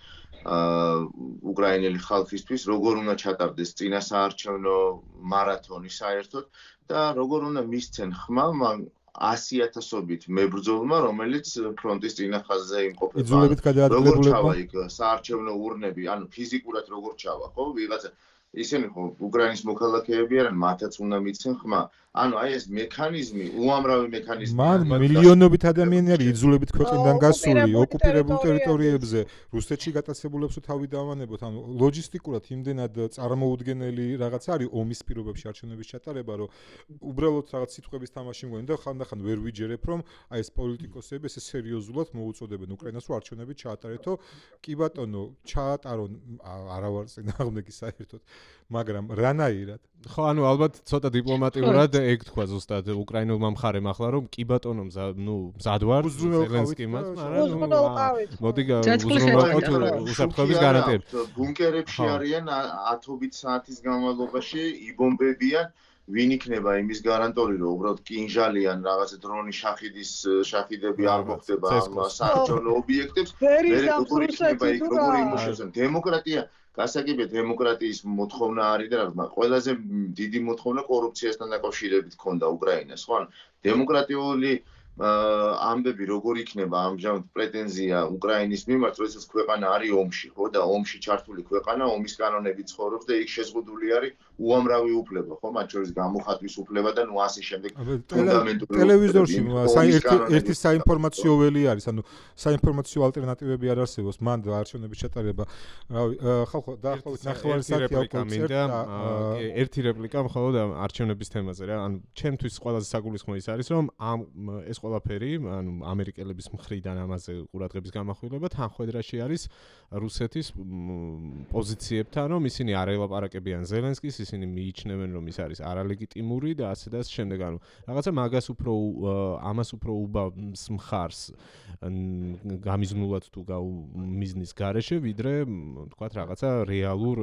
უკრაინელი ხალხისთვის, როგორ უნდა ჩატარდეს წინასაარჩევნო მარათონი საერთოდ და როგორ უნდა მისცენ ხმა 100,000-ობით მებრძოლმა, რომელიც ფრონტის წინა ხაზზე იმყოფება. იძულებით გადაადგილებული როგორ ჩავა იქ საარჩევნო ურნები, ანუ ფიზიკურად როგორ ჩავა, ხო? ვიღაცა ისინი ხო უკრაინის მოქალაქეები არიან, მათაც უნდა მიცენ ხმა. ანუ აი ეს მექანიზმი, უამრავი მექანიზმი. მან მილიონობით ადამიანი არის იძულებით ქვეყნიდან გასული ოკუპირებულ ტერიტორიებზე, რუსეთში გატაცებულებს თავი დავანებოთ. ანუ ლოჯისტიკურად იმდენად წარმოუდგენელი რაღაც არის ომის პირობებში არჩევნების ჩატარება, რომ უბრალოდ რაღაც სიტყვების თამაში მგონი და ხანდახან ვერ ვიჯერებ, რომ აი ეს პოლიტიკოსები ესე სერიოზულად მოუწოდებენ უკრაინას, რომ არჩევნები ჩაატარეთო. კი ბატონო, ჩაატარონ, არა ვარ წინააღმდეგი საერთოდ, მაგრამ რანაირად? ხო, ანუ ალბათ ცოტა დიპლომატიურად ეგ თქვა ზუსტად უკრაინულმა მხარემ ახლა, რომ კი ბატონო, მზად ვარ ზელენსკიმაც, მაგრამ მოდი უზრუნველყოთ უსაფრთხოების გარანტიები. ბუნკერებში არიან 10-ობით საათის განმავლობაში, იბომბებიან, ვინ იქნება იმის გარანტორი, რომ უბრალოდ კინჟალიან რაღაცა დრონის შახიდები არ მოხდება ამ საარჩევნო ობიექტებს, მე როგორ იქნება იქ, როგორ იმუშავებენ დემოკრატია. გასაგებია დემოკრატიის მოთხოვნა არის და ყველაზე დიდი მოთხოვნა კორუფციასთან დაკავშირებით ქონდა უკრაინას, ხო? დემოკრატიული ამბები როგორ იქნება ამჟამად პრეტენზია უკრაინის მიმართ, როდესაც ქვეყანა არის ომში, ხო? და ომში ჩართული ქვეყანა ომის კანონებით ცხოვრობს და იქ შეზღუდული არის უამრავი უფლება, ხო, მათ შორის გამოხატვის უფლება და ნუ ასე შემდეგ ფუნდამენტური ტელევიზორში ერთი საინფორმაციო ველი არის, ანუ საინფორმაციო ალტერნატივები არ არსებობს, მან არჩევნების ჩატარება, რავი, ხალხო, დაახლოებით ნახევარი საათი ავკონცერტ და ერთი რეპლიკა მხოლოდ არჩევნების თემაზე რა, ანუ ჩემთვის ყველაზე საგულისხმო ის არის, რომ ეს ყველაფერი, ანუ ამერიკელების მხრიდან ამაზე ყურადღების გამახვილება თანხმედრაში არის რუსეთის პოზიციებთან, რომ ისინი არ ელაპარაკებიან ზელენსკის, ისინი მიიჩნევენ, რომ ის არის არალეგიტიმური და ასე და შემდეგ, ანუ რაღაცა ამას უფრო უბავს მხარს გამიზნულად თუ მიზნის გარეშე, ვიდრე თქვათ რაღაცა რეალურ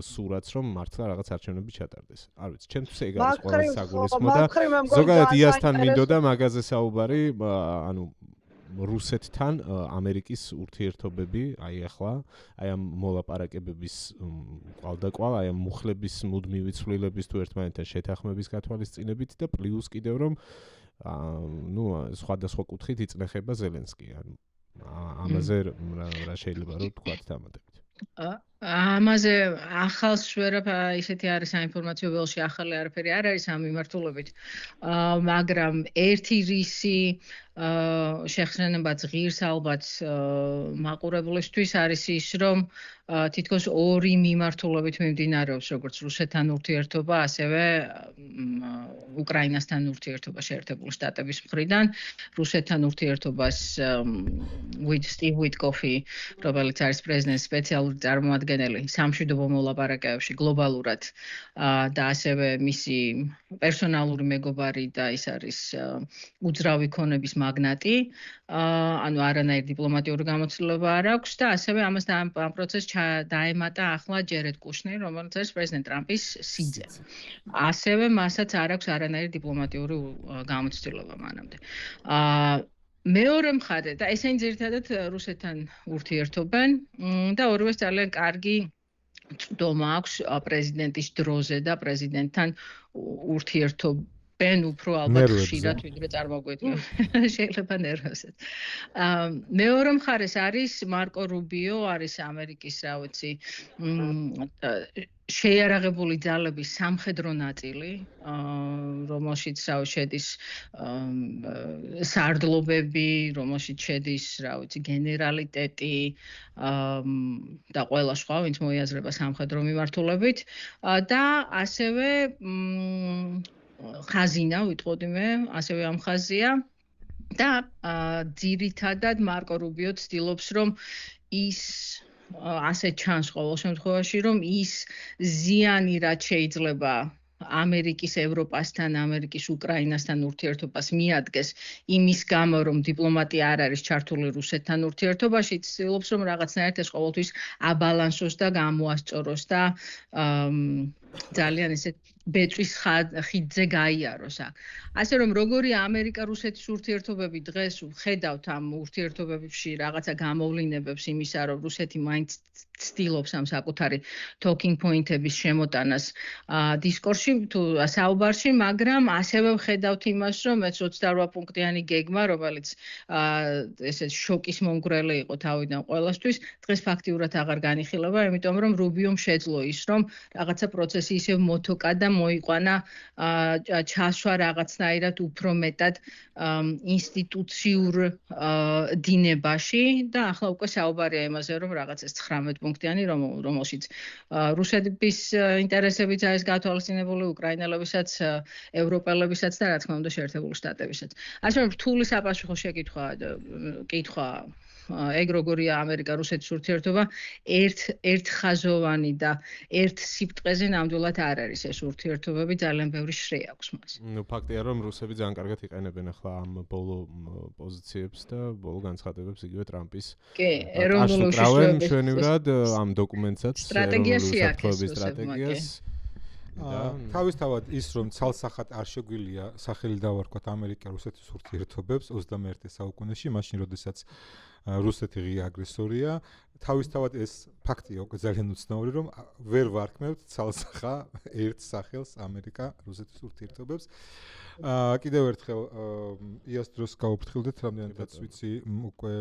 სურათს, რომ მართლა რაღაც არჩევნები ჩატარდეს. არ ვიცი, ჩემთვის ეგ არის ყველაზე საგულისხმო და ზოგადად იასთან მინდოდა მაგაზე საუბარი, ანუ რუსეთთან ამერიკის ურთიერთობები, აი ახლა, აი ამ მოლაპარაკებების ყალდაკვალ, აი ამ მუხლების მუდმივი ცვლილების თუ ერთმანეთთან შეთანხმების გათვალისწინებით და პლუს კიდევ რომ ნუ სხვადასხვა კუთხით იწნეხება ზელენსკი, ანუ ამაზე რა შეიძლება რომ თქვათ დამატებით. ამაზე ახალს ვერაფერი ისეთი არის საინფორმაციო ველში ახალი არაფერი არ არის ამ მიმართულებით, მაგრამ ერთი რისი შეხსენებაც ღირს ალბათ მაყურებლისთვის არის ის, რომ თითქოს ორი მიმართულებით მიმდინარეობს როგორც რუსეთთან ურთიერთობა, ასევე უკრაინასთან ურთიერთობა შეერთებული შტატების მხრიდან. რუსეთთან ურთიერთობას სტივ ვიტკოფი, რომელიც არის პრეზიდენტის სპეციალური წარმომადგენელი სამშვიდობო მოლაპარაკებებში გლობალურად და ასევე მისი პერსონალური მეგობარი და ის არის უძრავი ქონების მაგნატი, ანუ არანაირი დიპლომატიური გამოცდილება არ აქვს და ასევე ამას ამ პროცესს დაემატა ახლა ჯერედ კუშნერი, რომელიც არის პრეზიდენტ ტრამპის სიძე. ასევე მასაც არ აქვს არანაირი დიპლომატიური გამოცდილება მანამდე. მეორე მხარე და ესენი ძირითადად რუსეთთან ურთიერთობენ და ორივეს ძალიან კარგი წვდომა აქვს პრეზიდენტის დროზე და პრეზიდენტთან ურთიერთობენ უფრო ალბათ ხშირად ვიდრე წარმოგვიდგება. შეიძლება ნერვებსაც. მეორე მხარეს არის მარკო რუბიო, არის ამერიკის, რა ვიცი, შეიარაღებული ძალების სამხედრო ნაწილი, რომელშიც შედის სარდლობები, რომელშიც შედის, რა ვიცი, გენერალიტეტი და ყველა სხვა, ვინც მოიაზრება სამხედრო მიმართულებით და ასევე ხაზინა, ვიტყოდი მე, ასევე ამ ხაზია და ძირითადად მარკო რუბიო ცდილობს, რომ ის ასე ჩანს ყოველ შემთხვევაში, რომ ის ზიანი რაც შეიძლება ამერიკის ევროპასთან, ამერიკის უკრაინასთან ურთიერთობას მიადგეს იმის გამო, რომ დიპლომატია არ არის ჩართული რუსეთთან ურთიერთობაში, ცდილობს, რომ რაღაცნაირად ეს ყოველთვის აბალანსოს და გამოასწოროს და ძალიან ესე ბეწვის ხიდზე გაიაროს აქ. ასე რომ როგორი ამერიკა-რუსეთის ურთიერთობები დღეს ვხედავთ ამ ურთიერთობებში რაღაცა გამოვლინებებს იმისა, რომ რუსეთი მაინც ცდილობს ამ საკუთარი talking point-ების შემოტანას დისკურსში თუ საუბარში, მაგრამ ასევე ვხედავთ იმას, რომ ეს 28 პუნქტიანი გეგმა, რომელიც ესე შოკის მომგვრელი იყო თავიდან ყველასთვის, დღეს ფაქტიურად აღარ განიხილება, იმიტომ რომ რუბიომ შეძლო ის, რომ რაღაცა პროცესი ისევ მოთოკა და მოიყვანა ჩასვა რაღაცნაირად უფრო მეტად ინსტიტუციურ დინებაში და ახლა უკვე საუბარია იმაზე, რომ რაღაც ეს 19 პუნქტიანი, რომელშიც რუსეთის ინტერესებიც არის გათვალისწინებული, უკრაინელებისაც, ევროპელებისაც და რა თქმა უნდა შეერთებული შტატებისაც. ასე რომ რთული საპასუხო კითხვა ეგ როგორია ამერიკა-რუსეთის ურთიერთობა, ერთხაზოვანი და ერთ სიბტყეზე ნამდვილად არ არის ეს ურთიერთობები, ძალიან ბევრი შრე აქვს მას. ნუ ფაქტია, რომ რუსები ძალიან კარგად იყენებენ ახლა ამ ბოლო პოზიციებს და ბოლო განცხადებებს იგივე ტრამპის. კი, ეროვნული უშიშროების მშვენივრად ამ დოკუმენტსაც სტრატეგიაში სტრატეგიას თავისთავად ის, რომ ცალსახად არ შეგვიძლია სახელი დავარქვათ ამერიკა-რუსეთის ურთიერთობებს 21 საუკუნეში, მაშინ როდესაც რუსეთი ღია აგრესორია, თავისთავად ეს ფაქტია უკვე ძალიან უცნაური, რომ ვერ ვარქმევთ ცალსახა ერთ სახელს ამერიკა-რუსეთის ურთიერთობებს. კიდევ ერთხელ იას დროს გაუფრთხილდეთ, რამდენადაც ვიცი, უკვე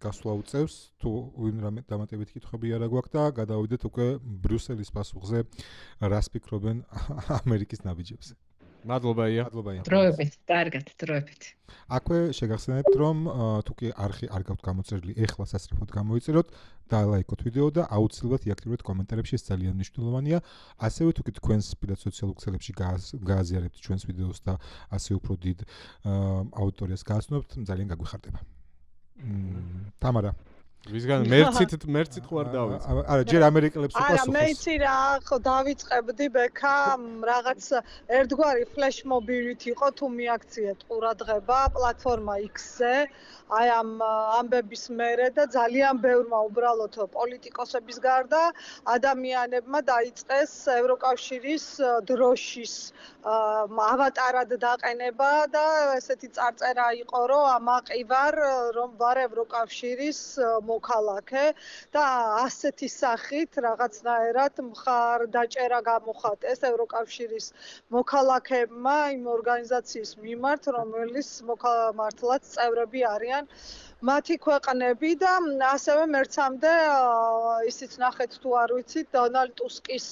გასვლა უწევს, თუ ვინ რამე დამატებით კითხვები არა გვაქვს და გადავიდეთ უკვე ბრიუსელის პასუხზე, რას ფიქრობენ ამერიკის ნაბიჯებზე. მადლობა ია. დროებით, კარგად, დროებით. აქვე შეგახსენებთ, რომ თუ კი არხი არ გაქვთ გამოწერილი, ეხლა სასწრაფოდ გამოიწეროთ, დაალაიქოთ ვიდეო და აუცილებლად იაქტიუროთ კომენტარებში, ეს ძალიან მნიშვნელოვანია. ასევე თუ კი თქვენს პირად სოციალურ ქსელებში გააზიარებთ ჩვენს ვიდეოს და ასე უფრო დიდ აუდიტორიას გააცნობთ, ძალიან გაგვიხარდება. თამარა ვისგან მერცით ხო არ დავიწყე? არა, ჯერ ამერიკელებს უპასუხოს. არა, მეცი რა, ხო დავიწყებდი ბექა, რაღაც ერთგვარი flash mobility იყო თუ მიაქციეთ ყურადღება პლატფორმა X-ზე, აი ამ ამბების მერე და ძალიან ბევრმა უბრალოდ პოლიტიკოსების გარდა ადამიანებმა დაიწყეს ევროკავშირის დროშის ავატარად დაყენება და ესეთი წარწერა იყო, რომ ამაყივარ, რომ ვარ ევროკავშირის მოქალაქე და ასეთი სახით რაღაცნაირად მხარდაჭერა გამოხატეს ევროკავშირის მოქალაქეებმა იმ ორგანიზაციის მიმართ, რომელიც მართლაც წევრები არიან მათი ქვეყნები და ასევე მერცამდე ისიც ნახეთ თუ არ ვიცით დონალდ ტუსკის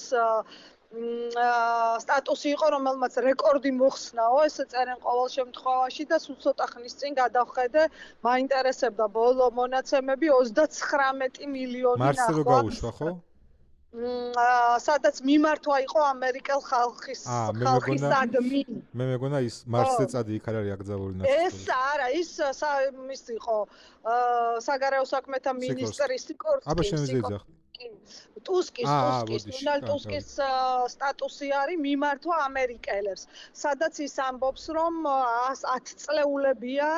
სტატუსი იყო, რომელმაც რეკორდი მოხსნაო, ესე წერენ ყოველ შემთხვევაში და სულ ცოტა ხნის წინ გადავხედე, მაინტერესებდა ბოლო მონაცემები 39 მილიონი ნახვა. მარსზე რო გაუშვა, ხო? სადაც მიმართვა იყო ამერიკელ ხალხისადმი. მე მეგონა ის მარსზე წადი იქ არ არის აკრძალული ნაცვლად. ეს არა, ის იყო საგარეო საქმეთა მინისტრი სიკორსკი. აბა შემიძლია ტუსკის, დონალდ ტუსკის სტატუსი არის მიმართვა ამერიკელებს, სადაც ის ამბობს, რომ 10 წლეულებია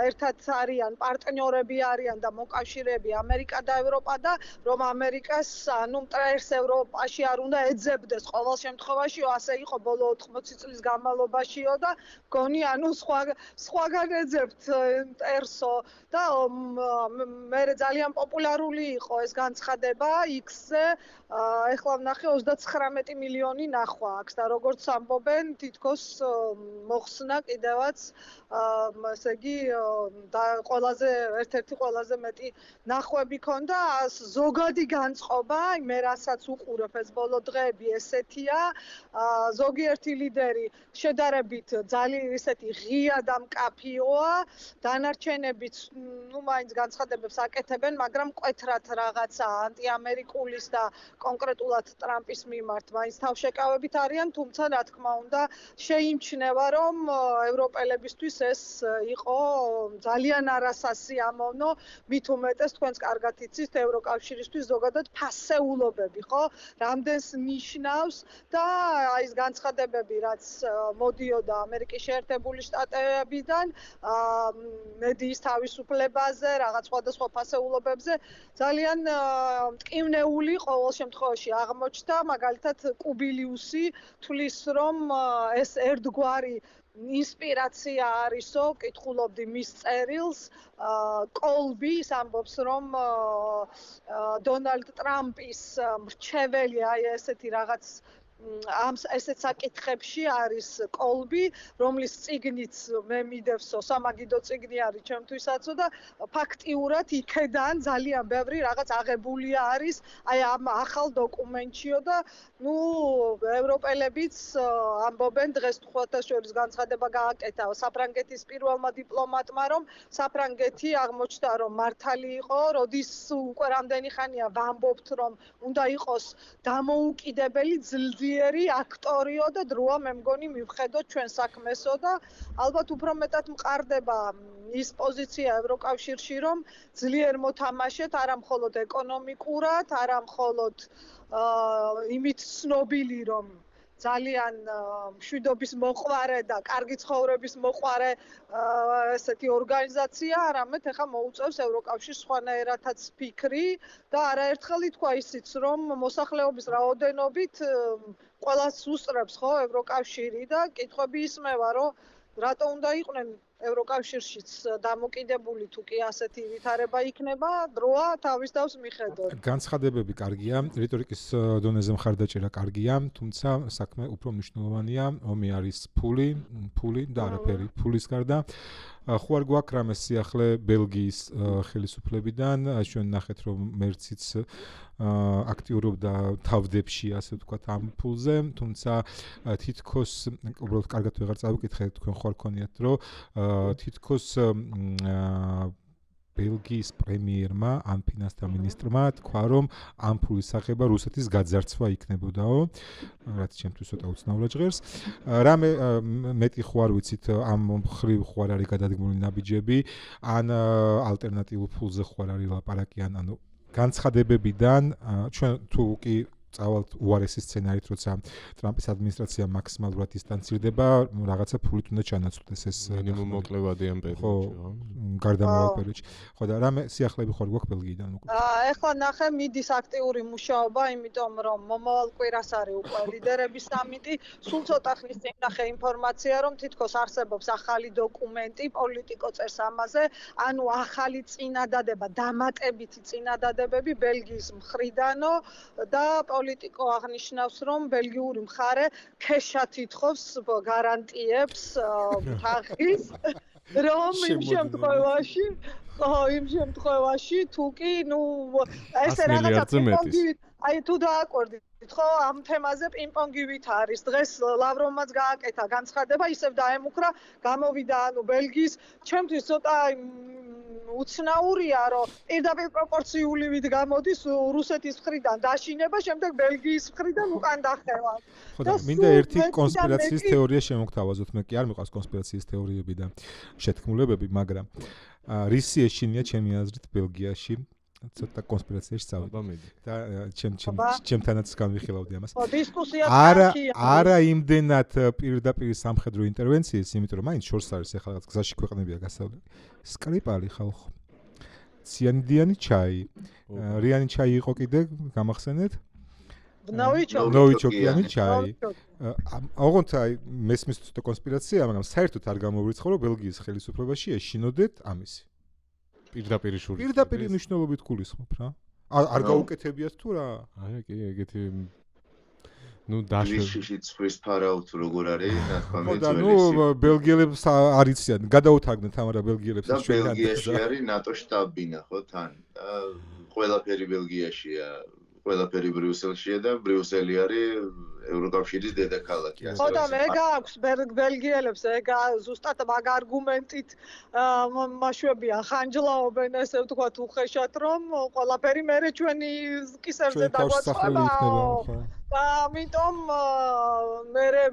ერთად არიან, პარტნიორები არიან და მოკავშირეები ამერიკა და ევროპა და რომ ამერიკას, ანუ მტრეს ევროპაში არ უნდა ეძებდეს ყოველ შემთხვევაში, ასე იყო ბოლო 80 წლის განმავლობაშიო და გონი, ანუ სხვაგან ეძებთ მტრსო და მე ძალიან პოპულარული იყო ეს განცხადება X-ზე, ეხლა ვნახე 39 მილიონი ნახვა აქვს და როგორც ამბობენ, თითქოს მოხსნა კიდევაც ესე იგი და ერთ-ერთი ყველაზე მეტი ნახვები ქონდა, ზოგადი განწყობა, მე რასაც უყურებ ეს ბოლო დღეები ესეთია, ზოგიერთი ლიდერი შედარებით ძალიან ისეთი ღია და მკაფიოა, დანარჩენებიც ნუ მაინც განცხადებებს აკეთებენ, მაგრამ მკვეთრად რაღაცა ანტიამერიკულის და კონკრეტულად ტრამპის მიმართ მაინც თავშეკავებით არიან, თუმცა რა თქმა უნდა შეიმჩნევა, რომ ევროპელებისთვის ეს იყო ძალიან არასასიამოვნო, მით უმეტეს თქვენს კარგად იცით ევროკავშირისთვის ზოგადად ფასეულობები, ხო? რამდენს ნიშნავს და აი ეს განცხადებები, რაც მოდიოდა ამერიკის შეერთებული შტატებიდან, მედიის თავისუფლებაზე, რაღაც სხვადასხვა ფასეულობებზე, ძალიან მტკივნეული ყოველ შემთხვევაში აღმოჩნდა, მაგალითად კუბილიუსი თვლის, რომ ეს ერთგვარი ინსპირაცია არისო, კითხულობდი მის წერილს, კოლბი ის ამბობს, რომ დონალდ ტრამპის მრჩეველი აი ესეთი რაღაც ესეთ საკითხებში არის კოლბი, რომლის წიგნიც მე მიდევსო, სამაგიდო წიგნი არის ჩემთვისაცო და ფაქტიურად იქედან ძალიან ბევრი რაღაც აღებული არის აი ამ ახალ დოკუმენტშიო და ნუ ევროპელებიც ამბობენ დღეს ხუთაშორის განცხადება გააკეთა საფრანგეთის პირველმა დიპლომატმა, რომ საფრანგეთი აღმოჩნდა, რომ მართალი იყო, როდის უკვე რამდენი ხანია ვამბობთ, რომ უნდა იყოს დამოუკიდებელი ძლიერი აქტორიო და დროა მე მგონი მივხედოთ ჩვენ საქმესო და ალბათ უფრო მეტად მყარდება ის პოზიცია ევროკავშირში, რომ ძლიერ მოთამაშეთ არა მხოლოდ ეკონომიკურად, არა მხოლოდ იმით ცნობილი, რომ ძალიან მშვიდობის მოყვარე და კარგი ცხოვრების მოყვარე ესეთი ორგანიზაცია, არამედ ეხა მოუწევს ევროკავშირს სხვანაირადაც ფიქრი და არაერთხელ ითქვა ისიც, რომ მოსახლეობის რაოდენობით ყველას უსწრებს ხო ევროკავშირი და კითხვები ისმევა, რომ რატო უნდა იყვნენ ევროკავშირშიც დამოკიდებული თუ კი ასეთი ვითარება იქნება, დროა თავის თავს მიხედოთ. განცხადებები კარგია, რიტორიკის დონეზე მხარდაჭერა კარგია, თუმცა საქმე უფრო მნიშვნელოვანია, ომი არის ფული და არაფერი ფულის გარდა. ხო არ გვაქვს რამე სიახლე ბელგიის ხელისუფლებიდან, ჩვენ ნახეთ რომ მერციც აქტიურობდა თავდებში, ასე ვთქვათ, ამ ფულზე, თუმცა თითქოს უბრალოდ კარგად ვეღარ წავიკითხეთ, თქვენ ხარ გქონიათ, რომ თითქოს ბელგიის პრემიერმა, ან ფინანსთა მინისტრმა თქვა, რომ ამ ფულის სახება რუსეთის გაძარცვა იქნებოდაო, რაც ჩემთვის ცოტა უცნაურად ჟღერს. რამე მეტი ხო არ ვიცით, ამ მხრივ ხო არ არის გადადგმული ნაბიჯები, ან ალტერნატიულ ფულზე ხო არ არის ლაპარაკი, ანუ განცხადებებიდან ჩვენ თუ კი წავალთ უარესი სცენარით, როცა ტრამპის ადმინისტრაცია მაქსიმალურად დისტანცირდება, რაღაცა ფულით უნდა ჩანაცვლდეს ეს მინიმუმ მოკლევადიან პერიოდში, ხო? გარდამავალ პერიოდში. ხო და რამე სიახლეები ხო გვაქვს ბელგიიდან უკვე? ეხლა ნახე მიდის აქტიური მუშაობა, იმიტომ რომ მომავალ კვირას არის უკვე ლიდერების სამიტი, სულ ცოტა ხნის წინ ნახე ინფორმაცია, რომ თითქოს არსებობს ახალი დოკუმენტი, პოლიტიკო წერს ამაზე, ანუ ახალი წინადადება, დამატებითი წინადადებები ბელგიის მხრიდანო და პოლიტიკო აღნიშნავს, რომ ბელგიური მხარე ქეშად ითხოვს გარანტიებს თაღის, რომ იმ შემთხვევაში თუ კი, ესე რაღაცა პინგ-პონგივით, აი თუ დააკვირდით, ხო, ამ თემაზე პინგ-პონგივით არის. დღეს ლავროვმაც გააკეთა განცხადება, ისევ დაემუქრა, გამოვიდა, ანუ ბელგიის, ჩემთვის ცოტა უცნაურია, რომ პირდაპირ პროპორციულივით გამოდის რუსეთის მხრიდან დაშინება, შემდეგ ბელგიის მხრიდან უკან დახევა. ხო და მინდა ერთი კონსპირაციის თეორია შემოგთავაზოთ, მე კი არ მიყვარს კონსპირაციის თეორიები და შეთქმულებები, მაგრამ რისი ეშინია ჩემი აზრით ბელგიაში? ცოტა კონსპირაციაში წავედი და ჩემთანაც განვიხილავდი ამას. არა იმდენად პირდაპირ სამხედრო ინტერვენციის, იმიტომ რომ მაინც შორს არის ახლა რაღაც გზაში ქვეყნებია გასავლელი. სკრიპალი ხალხო. ციანიდიანი ჩაი. რიანი ჩაი იყო კიდე, გამახსენეთ? ნოვიჩოკიანი ჩაი. ოღონდ აი მესმის ცოტა კონსპირაცია, მაგრამ საერთოდ არ გამოვრიცხო, რომ ბელგიის ხელისუფლებაში ეშინოდეთ ამისი. პირდაპირ შური. პირდაპირ მნიშვნელობით გულისხმობ რა. არ გაუკეთებიათ თუ რა? აი კი ეგეთი დაშვები ცვლის ფარაუთ როგორ არის ნათქვამი ძველი. ხო და ბელგიელებს არიციან, გადაუთარგდეთ ამარა ბელგიელებს ჩვენ. ბელგიაში არის ნატო შტაბ-ბინა ხო თან. ყველაფერი ბელგიაშია, ყველაფერი ბრიუსელშია და ბრიუსელი არის ევროკავშირის დედაქალაქი. ხო და მე გააქვს ბელგიელებს ეგ ზუსტად მაგ არგუმენტით მაშვებიან, ხანჯლაობენ ესე ვთქვათ უხეშად, რომ ყველაფერი მერე ჩვენი კისერზე დაგვაწყდება. და ამიტომ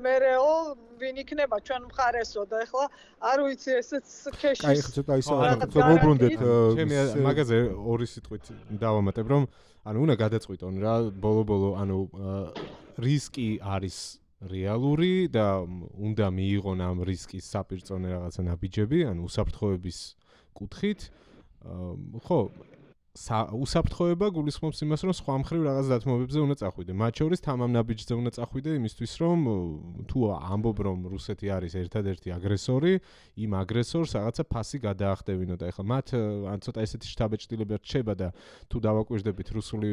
მერეო ვინ იქნება ჩვენ მხარესო და ეხლა არ ვიცი ესეც ქეშის. აი ცოტა ისე მოუბრუნდეთ. ჩემი მაგაზე ორი სიტყვით დავამატებ, რომ ანუ უნდა გადაწყვიტონ რა ბოლო-ბოლო, ანუ რისკი არის რეალური და უნდა მიიღონ ამ რისკის საპირწონე რაღაცა ნაბიჯები, ანუ უსაფრთხოების კუთხით. ხო, უსაფრთხოება გულისხმობს იმას, რომ სხვა მხრივ რაღაც დათმობებზე უნდა წახვიდე. მათ შორის თამამ ნაბიჯზე უნდა წახვიდე იმისთვის, რომ თუ ამბობ, რომ რუსეთი არის ერთადერთი აგრესორი, იმ აგრესორს რაღაცა ფასი გადაახდევინო და ეხლა მათ ან ცოტა ესეთი შთაბეჭდილება რჩება და თუ დავაკვირდებით რუსული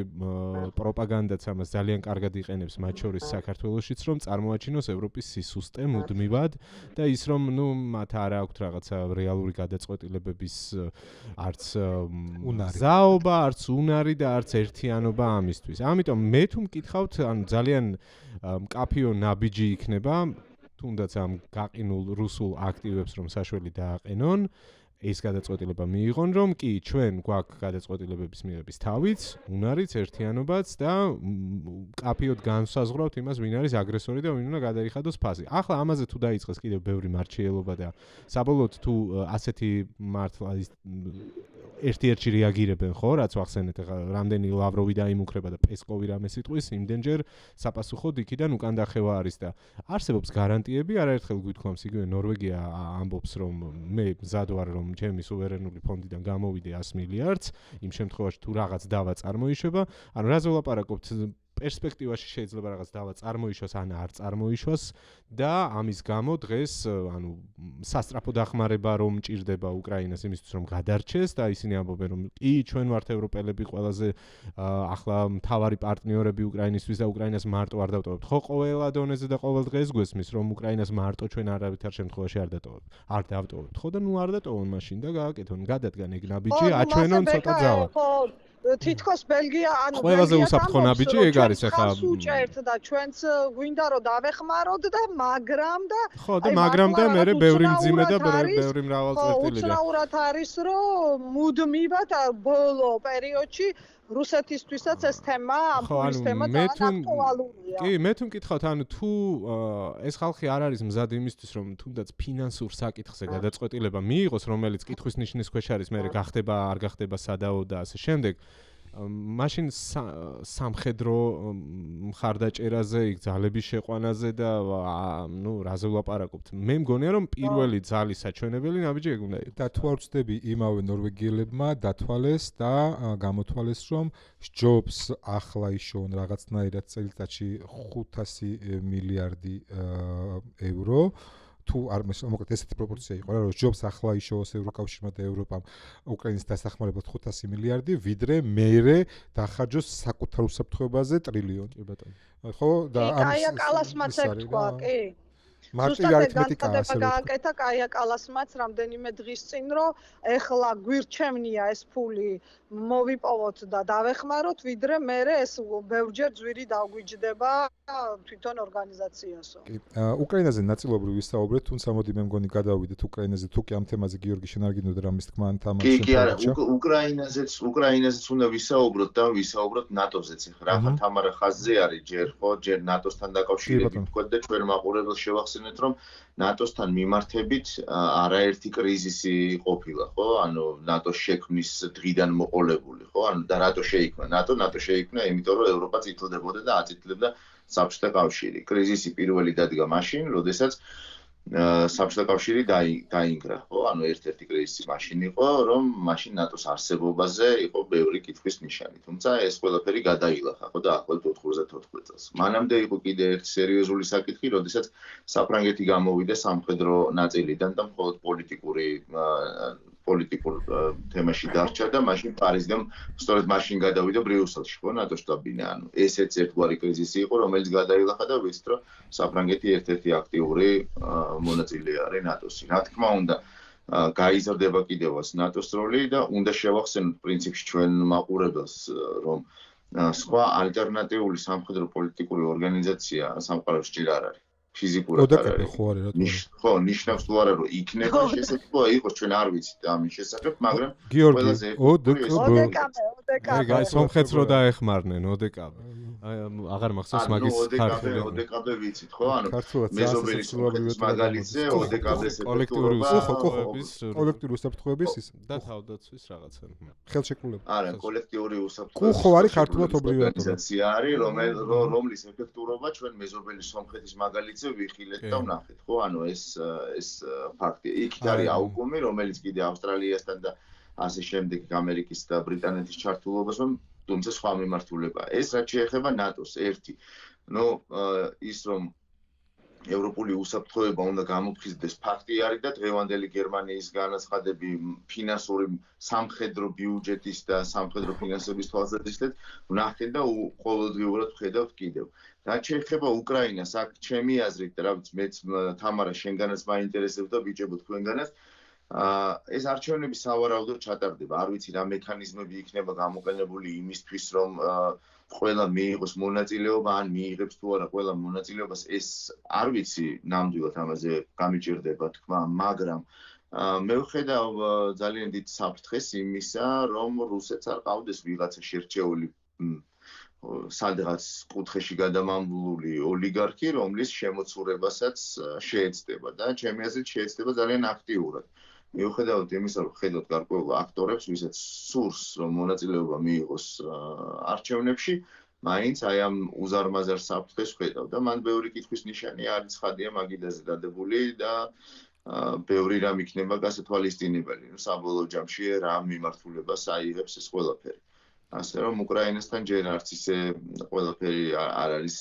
პროპაგანდაც ამას ძალიან კარგად იყენებს, მათ შორის საქართველოშიც, რომ წარმოაჩინოს ევროპის სისუსტე მუდმივად და ის რომ მათ არ აქვთ რაღაცა რეალური გადაწყვეტილებების არც არც უნარი და არც ერთიანობა ამისთვის. ამიტომ მე თუ მკითხავთ, ანუ ძალიან მკაფიო ნაბიჯი იქნება, თუნდაც ამ გაყინულ რუსულ აქტივებს რომ საშველი დააყენონ, ეს გადაწყვეტილება მიიღონ, რომ კი ჩვენ გვაქვს გადაწყვეტილებების მიღების თავიც, უნარიც, ერთიანობაც და მკაფიოდ განსაზღვრავთ იმას, ვინ არის აგრესორი და ვინ უნდა გადაიხადოს ფასი. ახლა ამაზე თუ დაიწყეს კიდევ ბევრი მარჩიელობა და საბოლოოდ თუ ასეთი მართლა ერთ-ერთში რეაგირებენ, ხო, რაც ვახსენეთ, ახლა რამდენი ლავროვი დაიმუქრება და პესკოვი რამე სიტყვის, იმდენჯერ საპასუხოდ იქიდან უკან დახევა არის და არსებობს გარანტიები, არაერთხელ გვითქვამს იგივე ნორვეგია ამბობს, რომ მე მზად ვარ, რომ ჩემი სუვერენული ფონდიდან გამოვიდე 100 მილიარდს, იმ შემთხვევაში თუ რაღაც დავა წარმოიშება, ანუ რაზე ვლაპარაკობთ პერსპექტივაში შეიძლება რაღაც დავა წარმოიშოს ან არ წარმოიშოს და ამის გამო დღეს ანუ სასტრაფო დახმარება რომ ჭირდება უკრაინას იმისთვის რომ გადარჩეს და ისინი ამბობენ რომ კი ჩვენ ვართ ევროპელები ყველაზე ახლა მთავარი პარტნიორები უკრაინისთვის და უკრაინას მარტო არ დავტოვებთ. ხო ყველა დონეზე და ყოველ დღეს გვესმის რომ უკრაინას მარტო ჩვენ არავითარ შემთხვევაში არ დავტოვებთ. ხო და ნუ არ დატოვონ მაშინ და გააკეთონ გადადგან ეგ ნაბიჯი აჩვენონ ცოტა ძალა. თითქოს ბელგია ანუ ყველაზე უსაფრთხო ნაბიჯი ეგ არის ახლა. უჭერთ და ჩვენც გვინდა რომ დავეხმაროთ და მაგრამ და ხო და მაგრამ და მე ბევრი მძიმე და ბევრი მრავალწლოვანი. უცნაურად არის რომ მუდმივად ბოლო პერიოდში რუსეთისთვისაც ეს თემა ამ ფულის თემა აქტუალურია. კი, მე თუ მკითხავთ, ანუ თუ ეს ხალხი არ არის მზად იმისთვის, რომ თუნდაც ფინანსურ საკითხზე გადაწყვეტილება მიიღოს, რომელიც კითხვის ნიშნის ქვეშ არის, მე გახდება, არ გახდება სადაო და ასე შემდეგ. მაშინ სამხედრო მხარდაჭერაზე, იქ ძალების შეყვანაზე და ნუ რაზე ვლაპარაკობთ. მე მგონია რომ პირველი ძალის საჩვენებელი ნაბიჯი ეგ უნდა იყოს. და თუ არ ვწდები იმავე ნორვეგიელებმა დათვალეს და გამოთვალეს რომ ჯობს ახლა იშოვონ რაღაცნაირად წელიწადში 500 მილიარდი ევრო. თუ არ მოკლედ ესეთი პროპორცია იყო რა რომ ჯობს ახლა იშოვოს ევროკავშირმა და ევროპამ უკრაინის დასახმარებლად 500 მილიარდი ვიდრე მერე დახარჯოს საკუთარ უსაფრთხოებაზე ტრილიონი. კი ბატონო. ხო და კაია კალასმაც ეგ თქვა, კი. მარტივი არითმეტიკა ასე გააკეთა კაია კალასმაც რამდენიმე დღის წინ რომ ეხლა გვირჩევნია ეს ფული მოვიპოვოთ და დავეხმაროთ ვიდრე მერე ეს ბევრჯერ ძვირი დაგვიჯდება თვითონ ორგანიზაციასო. კი, უკრაინაზე ნაწილობრივ ვისაუბრეთ, თუმცა მოდი მე მგონი გადავიდეთ უკრაინაზე, თუ კი ამ თემაზე გიორგი შენარგინო და რამის თქმა ან თამაში. კი, არა, უკრაინაზეც უნდა ვისაუბროთ და ვისაუბროთ ნატოზეც. ეხლა რა თამარა ხაზზე არის ჯერ ნატოსთან დაკავშირებით თქვა და ჩვენ მაყურებელს შევახსენეთ რომ ნატოსთან მიმართებით არაერთი კრიზისი ყოფილა, ხო? ანუ ნატოს შექმნის დღიდან მოყოლებული, ხო? ანუ და რატო შეიქმნა ნატო შეიქმნა, იმიტომ რომ ევროპა წითლდებოდა და აწითლებდა საბჭოთა კავშირი. კრიზისი პირველი დადგა მაშინ, როდესაც საბჭოთა კავშირი დაინგრა, ხო? ანუ ერთ-ერთი კრიზისი მაშინ იყო, რომ მაშინ ნატოს არსებობაზე იყო ბევრი კითხვის ნიშანი. თუმცა ეს ყველაფერი გადაილახა, ხო და ახლად 94 წელს. მანამდე იყო კიდე ერთი სერიოზული საკითხი, როდესაც საფრანგეთი გამოვიდა სამხედრო ნაწილიდან და მხოლოდ პოლიტიკურ თემაში დარჩა და მაშინ პარიზიდან სწორედ მაშინ გადავიდა ბრიუსელში, ხო, ნატოს შტაბ-ბინა. ანუ ესეც ერთგვარი კრიზისი იყო, რომელიც გადაილახა და ვიცით, რომ საფრანგეთი ერთ-ერთი აქტიური მონაწილე არის ნატოსში. რა თქმა უნდა, გაიზრდება კიდევაც ნატოს როლი და უნდა შევახსენოთ პრინციპში ჩვენ მაყურებელს, რომ სხვა ალტერნატიული სამხედრო პოლიტიკური ორგანიზაცია სამყაროში ჯერ არ არის. ფიზიკურად არ არის. ხო, ნიშნავს თუ არა რომ იქნება შესაძლოა იყოს ჩვენ არ ვიცით ამის შესახებ, მაგრამ ყველაზე ოდკბ. სომხეთს რო დაეხმარნენ ოდკბ. აღარ მახსოვს მაგის ხარხი. ოდკბ ვიცით, ხო? ანუ მეზობელი სომხეთის მაგალითზე ოდკბ-ს კოლექტიური უსაფრთხოების ის და თავდაცვის რაღაცა. ხელშეკრულება. არა, კოლექტიური უსაფრთხოების. ხო არის ქართულად-ობრივი ორგანიზაცია არის, რომლის ეფექტურობა ჩვენ მეზობელი სომხეთის მაგალითზე ვიხილეთ და ვნახეთ, ხო? ანუ ეს ფაქტია. იქით არის აუკომი, რომელიც კიდე ავსტრალიასთან და ასე შემდეგ ამერიკის და ბრიტანეთის ჩართულობას, თუმცა სხვა მიმართულებაა. ეს რაც შეეხება ნატოს, ერთი. ის რომ ევროპული უსაფრთხოება უნდა გამოფხიზდეს ფაქტი არის და დღევანდელი გერმანიის განაცხადები ფინანსური სამხედრო ბიუჯეტის და სამხედრო ფინანსების თვალსაზრისით ვნახეთ და ყოველდღიურად ვხედავთ კიდევ. რაც შეეხება უკრაინას, აქ ჩემი აზრით, რა ვიცი, მეც თამარა შენგანაც მაინტერესებს და ბიჭებო თქვენგანაც ეს არჩევნები სავარაუდოდ ჩატარდება. არ ვიცი რა მექანიზმები იქნება გამოყენებული იმისთვის, რომ ყველა მიიღოს მონაწილეობა, ან მიიღებს თუ არა ყველა მონაწილეობას, ეს არ ვიცი ნამდვილად ამაზე გამიჭირდება თქვა, მაგრამ მე ვხედავ ძალიან დიდ საფრთხეს იმისა, რომ რუსეთს არ ყავდეს ვიღაცა შერჩეული სადღაც კუთხეში გადამამვლული ოლიგარქი, რომლის შემოცურებასაც შეეცდება და ჩემი აზრით შეეცდება ძალიან აქტიურად. მიუხედავად იმისა, რომ ხედავთ გარკვეულ აქტორებს, ვისაც სურს, რომ მონაწილეობა მიიღოს არჩევნებში, მაინც აი ამ უზარმაზარ საფრთხეს ხედავ და მან ბევრი კითხვის ნიშანი არის ცხადია მაგიდაზე დადებული და ბევრი რამ იქნება გასათვალისწინებელი. საბოლოო ჯამში რა მიმართულებას აიღებს ეს ყველაფერი. ასე რომ უკრაინასთან ჯერ არც ისე ყველაფერი არ არის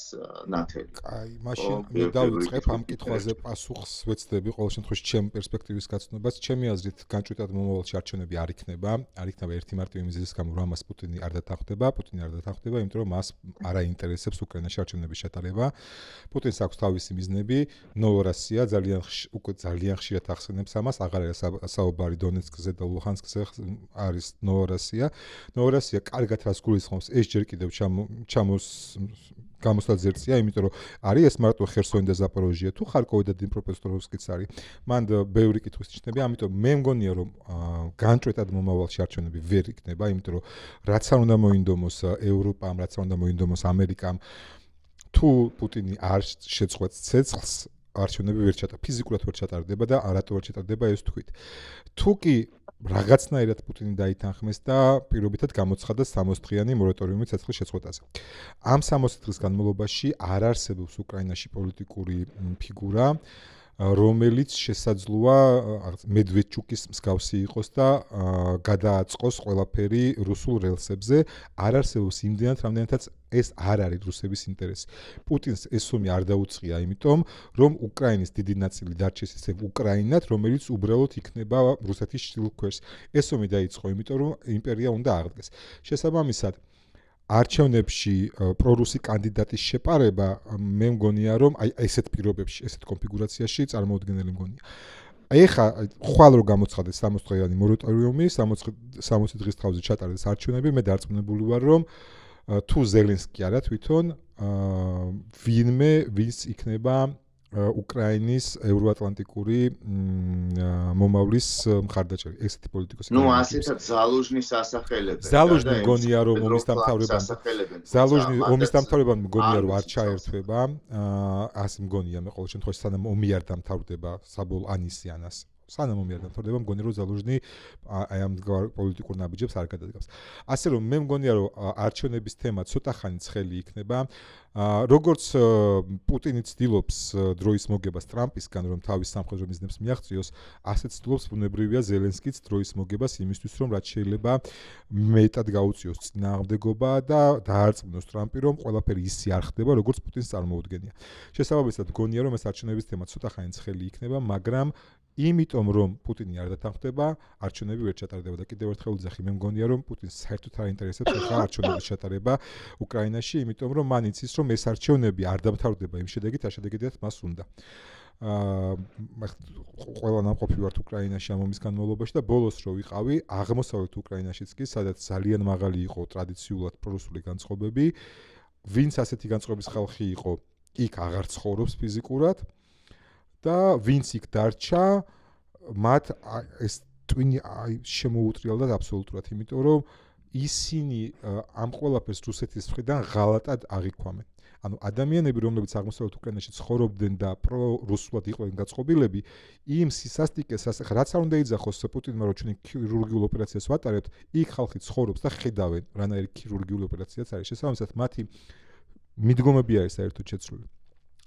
ნათელი. აი, მაშინ მე დავიწყებ ამ კითხვაზე პასუხს ვეცდები ყოველ შემთხვევაში ჩემ პერსპექტივის გაცნობას. ჩემი აზრით, განჭვიტად მომავალში არჩევნები არ იქნება ერთი მარტივი მიზეზის გამო, რომ მას პუტინი არ დათანხმდება, იმიტომ რომ მას არ აინტერესებს უკრაინაში არჩევნების ჩატარება. პუტინს აქვს თავისი მიზნები, ნოვოროსია ძალიან ხშირად ახსენებს ამას, აღარ არის საუბარი დონეცკზე და ლუჰანსკზე არის ნოვოროსია. ნოვოროსია კარგად რას გულისხმობს, ეს ჯერ კიდევ გამოსაძერწია, იმიტომ რომ არის ეს მარტო ხერსონი და ზაპოროჟია, თუ ხარკოვი და დნიპროპეტროვსკიც არის. მან ბევრი კითხვის ნიშნები, ამიტომ მე მგონია რომ განჭვეტად მომავალში არჩევნები ვერ იქნება, იმიტომ რომ რაც არ უნდა მოინდომოს ევროპამ, რაც არ უნდა მოინდომოს ამერიკამ, თუ პუტინი არ შეწყვეტს ცეცხლს, არჩევნები ვერ ფიზიკურად ვერ ჩატარდება და რატო ვერ ჩატარდება ეს თქვით. თუ კი რაღაცნაირად პუტინი დაითანხმეს და პირობითად გამოცხადა 60 დღიანი მორატორიუმი ცეცხლის შეწყვეტაზე. ამ 60 დღის განმავლობაში არ არსებობს უკრაინაში პოლიტიკური ფიგურა, რომელიც შესაძლოა მედვედჩუკის მსგავსი იყოს და გადააწყოს ყველაფერი რუსულ რელსებზე. არ არსებობს იმდენად, რამდენადაც ეს არ არის რუსების ინტერესი. პუტინს ეს ომი არ დაუწყია, იმიტომ რომ უკრაინის დიდი ნაწილი დარჩეს ისე უკრაინად, რომელიც უბრალოდ იქნება რუსეთის ჩრდილოქვეშ. ეს ომი დაიწყო, იმიტომ რომ იმპერია უნდა აღდგეს. შესაბამისად, არჩევნებში პრორუსი კანდიდატის შეპარება მე მგონია რომ აი ესეთ პირობებში, ესეთ კონფიგურაციაში წარმოუდგენელი მგონია. ეხა ხვალ რო გამოცხადეს 60 დღიანი მორატორიუმი, 60 დღის თავზე ჩატარდეს არჩევნები, მე დარწმუნებული ვარ რომ თუ ზელენსკი არა თვითონ ვინც იქნება უკრაინის ევროატლანტიკური მომავლის მხარდაჭერი, ესეთი პოლიტიკოსი. ნუ ასეთად ზალუჟნის ასახელებენ. ზალუჟნი მგონია რომ ომის დამთავრებამ მგონია რომ არ ჩაერთვება, ასე მგონია მე ყოველ შემთხვევაში სანამ ომი არ დამთავრდება საბოლოო ანისიანას. სანამ ომი არ დამთავრდება, მგონია რომ ზალუჟნი აი ამ პოლიტიკურ ნაბიჯებს არ გადადგავს. ასე რომ მე მგონია რომ არჩევნების თემა ცოტა ხანი ცხელი იქნება. როგორც პუტინი ცდილობს დროის მოგებას ტრამპისგან, რომ თავის სამხედრო მიზნებს მიაღწიოს, ასე ცდილობს ბუნებრივია ზელენსკიც დროის მოგებას იმისთვის, რომ რაც შეიძლება მეტად გაუწიოს წინააღმდეგობა და დაარწმუნოს ტრამპი, რომ ყველაფერი ისე არ ხდება, როგორც პუტინს წარმოუდგენია. შესაბამისად, მგონია რომ ეს არჩევნების თემა ცოტა ხანი ცხელი იქნება, მაგრამ იმიტომ რომ პუტინი არ დათანხმდება, არჩევნები ვერ ჩატარდება და კიდევ ერთხელ ვძახი, მე მგონია რომ პუტინს საერთოდ არ ინტერესებს ახლა არჩევნების ჩატარება უკრაინაში, იმიტომ რომ მან იცის რომ ეს არჩევნები არ დამთავრდება იმ შედეგით,აშედეგითაც მას უნდა. ყველა ნამყოფი ვართ უკრაინაში ამ ომის განმავლობაში და ბოლოს რო ვიყავი აღმოსავლეთ უკრაინაშიც კი, სადაც ძალიან მაღალი იყო ტრადიციულად პრორუსული განწყობები, ვინც ასეთი განწყობის ხალხი იყო, იქ აღარ ცხოვრობს ფიზიკურად. და ვინც იქ დარჩა, მათ ეს ტვინი შემოუტრიალდათ აბსოლუტურად, იმიტომ რომ ისინი ამ ყველაფერს რუსეთის მხრიდან ღალატად აღიქვამენ. ანუ ადამიანები, რომლებიც აღმოსავლეთ უკრაინაში ცხოვრობდნენ და პრორუსულად იყვნენ გაწყობილები, იმ სისასტიკეს, რაც არ უნდა იძახოს პუტინმა, რომ ჩვენი ქირურგიულ ოპერაციას ვატარებთ, იქ ხალხი ცხოვრობს და ხედავენ, რანაირი ქირურგიული ოპერაციაც არის. შესაბამისად, მათი მიდგომები არის საერთოდ შეცვლილი.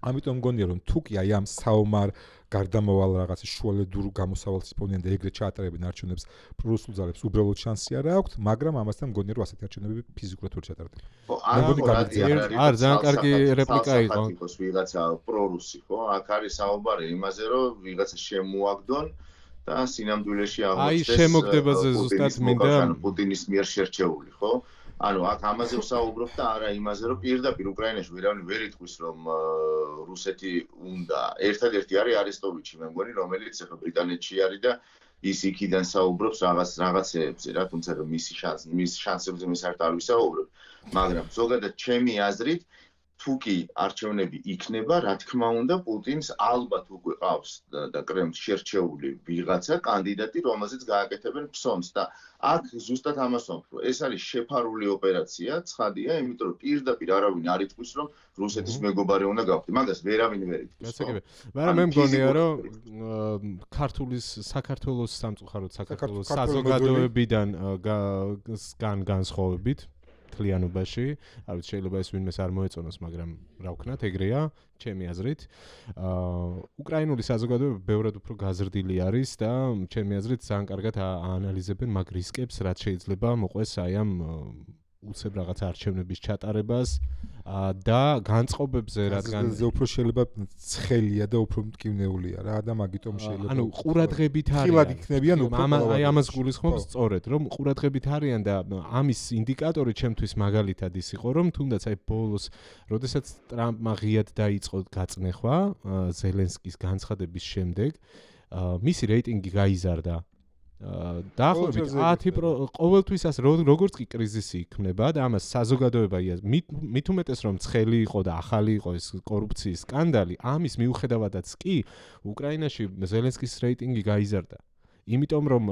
ამიტომ მგონია რომ თუ კი აი ამ საომარ გარდამავალ რაღაც შუალედურ გამოსავალს იფონიან და ეგრეთ ჩაატარებენ არჩევნებს პრორუსულ ძალებს უბრალოდ შანსი არ აქვს, მაგრამ ამასთან მგონია რომ ასეთი არჩევნები ფიზიკურად ვერ ჩატარდება. არ ძალიან კარგი რეპლიკა იყო. იყოს ვიღაცა პრორუსი, ხო? აქ არის საუბარი იმაზე, რომ ვიღაცა შემოაგდონ და სინამდვილეში აღმოჩნდეს. აი შემოგდებაზე ზუსტად მინდა პუტინის მიერ შერჩეული, ხო? ანუ აქ ამაზე ვსაუბრობ და არა იმაზე, რომ პირდაპირ უკრაინაში ვერავინ ვერ იტყვის, რომ რუსეთი უნდა. ერთადერთი არის არესტოვიჩი, მე მგონი, რომელიც ახლა ბრიტანეთში არის და ის იქიდან საუბრობს რაღაცეებზე, რა, თუმცა რომ მის შანსებზე მე საერთოდ არ ვისაუბრებ, მაგრამ ზოგადად ჩემი აზრით თუ კი არჩევნები იქნება, რა თქმა უნდა, პუტინს ალბათ უკვე ყავს და კრემლს შერჩეული ვიღაცა კანდიდატი, რომელზეც გააკეთებენ ფსონს და აქ ზუსტად ამას ვამბობ, ეს არის შეფარული ოპერაცია, ცხადია, იმიტომ რომ პირდაპირ არავინ არ იტყვის, რომ რუსეთის მეგობარი უნდა გავხდე, მაგას ვერავინ ვერ იტყვის. მაგრამ მე მგონია, რომ საქართველოს სამწუხაროდ საქართველოს საზოგადოებიდან განსხვავებით თლიანობაში, არ ვიცი შეიძლება ეს ვინმეს არ მოეწონოს, მაგრამ რა ვქნათ, ეგრეა, ჩემი აზრით. უკრაინული საზოგადოება ბევრად უფრო გაზრდილი არის და ჩემი აზრით ძალიან კარგად აანალიზებენ მაგ რისკებს, რაც შეიძლება მოყვეს აი ამ უცებ რაღაც არჩევნების ჩატარებას და განწყობებზე რადგან უფრო შეიძლება ცხელია და უფრო მტკივნეულია რა და მაგიტომ შეიძლება ანუ ყურადღებით არიან ხილად იქნებიან უფრო აი ამას გულისხმობს სწორედ რომ ყურადღებით არიან და ამის ინდიკატორი ჩემთვის მაგალითად ის იყო რომ თუნდაც აი ბოლოს როდესაც ტრამპმა ღიად დაიწყო გაწნეხვა ზელენსკის განცხადების შემდეგ მისი რეიტინგი გაიზარდა დაახლოებით 10 ყოველთვის ასე როგორც კი კრიზისი იქმნება და ამას საზოგადოება მით უმეტეს რომ ცხელი იყო და ახალი იყო ეს კორუფციის სკანდალი ამის მიუხედავადაც კი უკრაინაში ზელენსკის რეიტინგი გაიზარდა იმიტომ რომ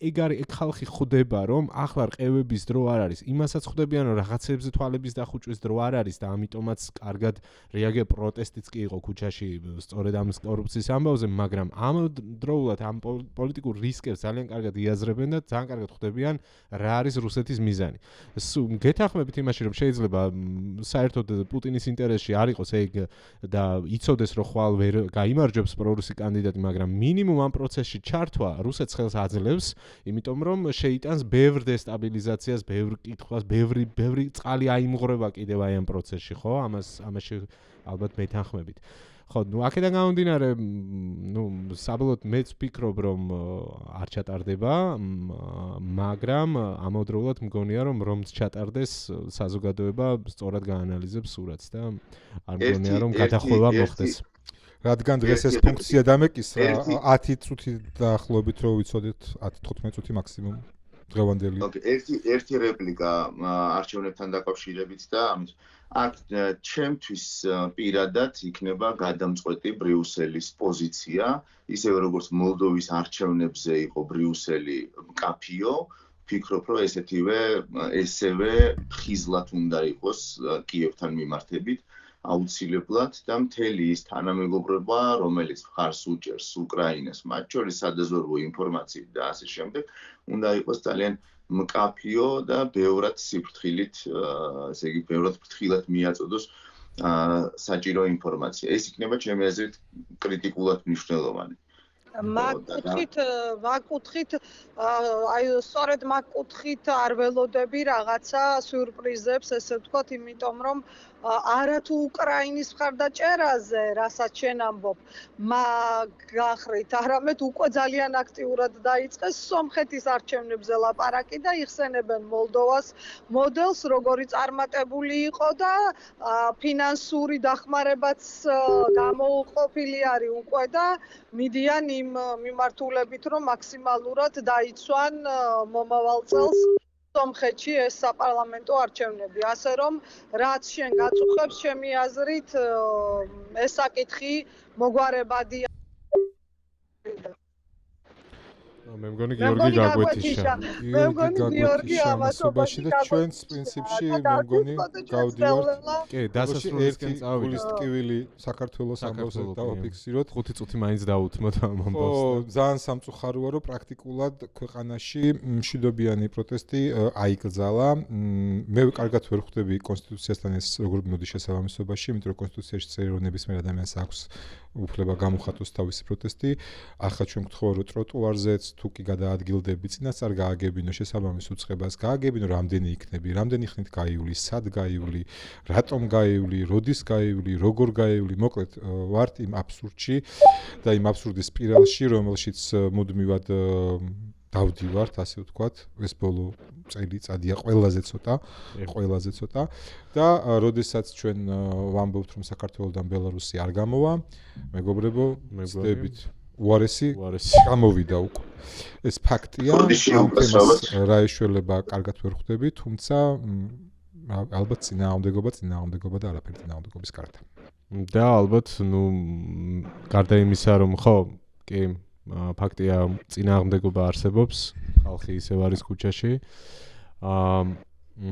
ეგ ხალხი ხვდება რომ ახლა რყევების დრო არ არის იმასაც ხვდებიან რომ რაღაცებზე თვალების დახუჭვის დრო არ არის და ამიტომაც კარგად რეაგირება პროტესტიც კი იყო ქუჩაში სწორედ ამ კორუფციის ამბავზე მაგრამ ამავდროულად ამ პოლიტიკურ რისკებს ძალიან კარგად იაზრებენ და ძალიან კარგად ხვდებიან რა არის რუსეთის მიზანი გეთანხმებით იმაში რომ შეიძლება საერთოდ პუტინის ინტერესში არ იყოს ეგ და იცოდეს რომ ხვალ ვერ გაიმარჯვებს პრორუსი კანდიდატი მაგრამ მინიმუმ ამ პროცესში ჩართვა რუსეთს ხელს აძლევს, იმიტომ რომ შეიტანს ბევრ დესტაბილიზაციას, ბევრ კითხვას, ბევრი წყალი აიმღრება კიდევ აი ამ პროცესში, ხო? ამაში ალბათ მეთანხმებით. ხო, აქედან გამომდინარე, საბოლოოდ მეც ვფიქრობ, რომ არ ჩატარდება, მაგრამ ამავდროულად მგონია, რომც ჩატარდეს, საზოგადოება სწორად გაანალიზებს სურათს და არ მგონია, რომ გადახვევა მოხდეს. რადგან დღეს ეს ფუნქცია დამეკისრა 10 წუთი დაახლოებით რო ვიცოდეთ 10-15 წუთი მაქსიმუმ დღევანდელი. ერთი რეპლიკა არჩევნებთან დაკავშირებით და ამის აქ ჩემთვის პირადად იქნება გადამწყვეტი ბრიუსელის პოზიცია, ისევე როგორც მოლდოვის არჩევნებზე იყო ბრიუსელი მკაფიო, ვფიქრობ რომ ესევე ხიზლად უნდა იყოს კიევთან მიმართებით. აუცილებლად და მთელი ის თანამეგობრობა, რომელიც მხარს უჭერს უკრაინას, მათ შორის სადაზვერვო ინფორმაციით და ასე შემდეგ, უნდა იყოს ძალიან მკაფიო და ბევრად სიფრთხილით, ესე იგი, ბევრად ფრთხილად მიაწოდოს საჭირო ინფორმაცია. ეს იქნება ჩემი აზრით კრიტიკულად მნიშვნელოვანი. მაგ-კუთხით აი სწორედ მაგ-კუთხით არ ველოდები რაღაცა სიურპრიზებს, ესე ვთქვათ, იმიტომ რომ არათუ უკრაინის მხარდაჭერაზე, რასაც შენ ამბობ, მაგახრით, არამედ უკვე ძალიან აქტიურად დაიწყეს სომხეთის არჩევნებზე ლაპარაკი და იხსენებენ მოლდოვას მოდელს, როგორი წარმატებული იყო და ფინანსური დახმარებაც გამოუყოფილი არის უკვე და მიდიან იმ მიმართულებით, რომ მაქსიმალურად დაიცვან მომავალ წელს სომხეთში ეს საპარლამენტო არჩევნები, ასე რომ რაც შენ გაწუხებს ჩემი აზრით ეს საკითხი მოგვარებადია. მე მგონი გიორგი გაგვეთიშა. მე მგონი გიორგი ამასობაში და ჩვენს პრინციპში მე მგონი გავდივართ. კი, დასასრულისკენ წავიდეთ. გულისტკივილი საქართველოს ამბავს დავაფიქსიროთ. 5 წუთი მაინც დაუთმოთ ამ ამბავს. ხო, ძალიან სამწუხაროა, რომ პრაქტიკულად ქვეყანაში მშვიდობიანი პროტესტი აიკრძალა. მე კარგად ვერ ხვდები კონსტიტუციასთან ეს როგორ მოდის შესაბამისობაში, იმიტომ რომ კონსტიტუციაში წერია, რომ ნებისმიერ ადამიანს აქვს უფლება გამოხატოს თავისი პროტესტი. ახლა ჩვენ გვთხოვა, რომ ტროტუარზეც თუ კი გადაადგილდები, წინასწარ გააგებინო შესაბამის უწყებას, გააგებინო რამდენი იქნები, რამდენი ხნით გაივლი, სად გაივლი, რატომ გაივლი, როდის გაივლი, როგორ გაივლი, მოკლედ ვართ იმ აბსურდში და იმ აბსურდის სპირალში, რომელშიც მუდმივად დავდივართ, ასე ვთქვათ, ეს ბოლო წელიწადია ყველაზე ცოტა და როდესაც ჩვენ ვამბობთ, რომ საქართველოსთან ბელარუსი არ გამოვა, მეგობრებო, ვწდებით უარესი გამოვიდა უკვე. ეს ფაქტია, ამ თემას რა ეშველება კარგად ვერ ხვდები, თუმცა ალბათ წინააღმდეგობა და არაფერი წინააღმდეგობის კართა. და ალბათ, გარდა იმისა, რომ ხო, კი, ფაქტია წინააღმდეგობა არსებობს, ხალხი ისევ არის ქუჩაში.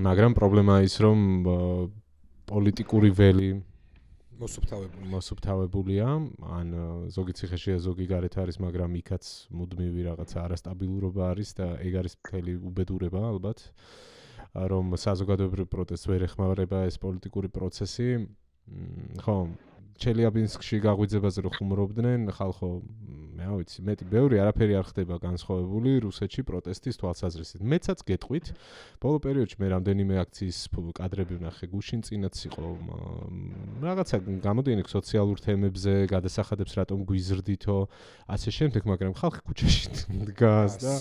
მაგრამ პრობლემაა ის, რომ პოლიტიკური ველი მოსუფთავებულია, ან ზოგი ციხეშია, ზოგი გარეთ არის, მაგრამ იქაც მუდმივი რაღაცა არასტაბილურობა არის და ეგ არის მთელი უბედურება ალბათ, რომ საზოგადოებრივ პროტესტს ვერ ეხმარება ეს პოლიტიკური პროცესი. ხო, ჩელიაბინსკში გაღვიძებაზე რო ხუმრობდნენ, ხალხო, მე ვიცი, მეტი ბევრი არაფერი არ ხდება განსხვავებული რუსეთში პროტესტის თვალსაზრისით. მეცაც გეტყვით, ბოლო პერიოდში მე რამდენიმე აქციის კადრები ვნახე, გუშინ წინაც იყო რაღაცა გამოდიან სოციალურ თემებზე, გადასახადებს რატომ გვიზრდითო, ასე შემდეგ, მაგრამ ხალხი ქუჩაში დგას და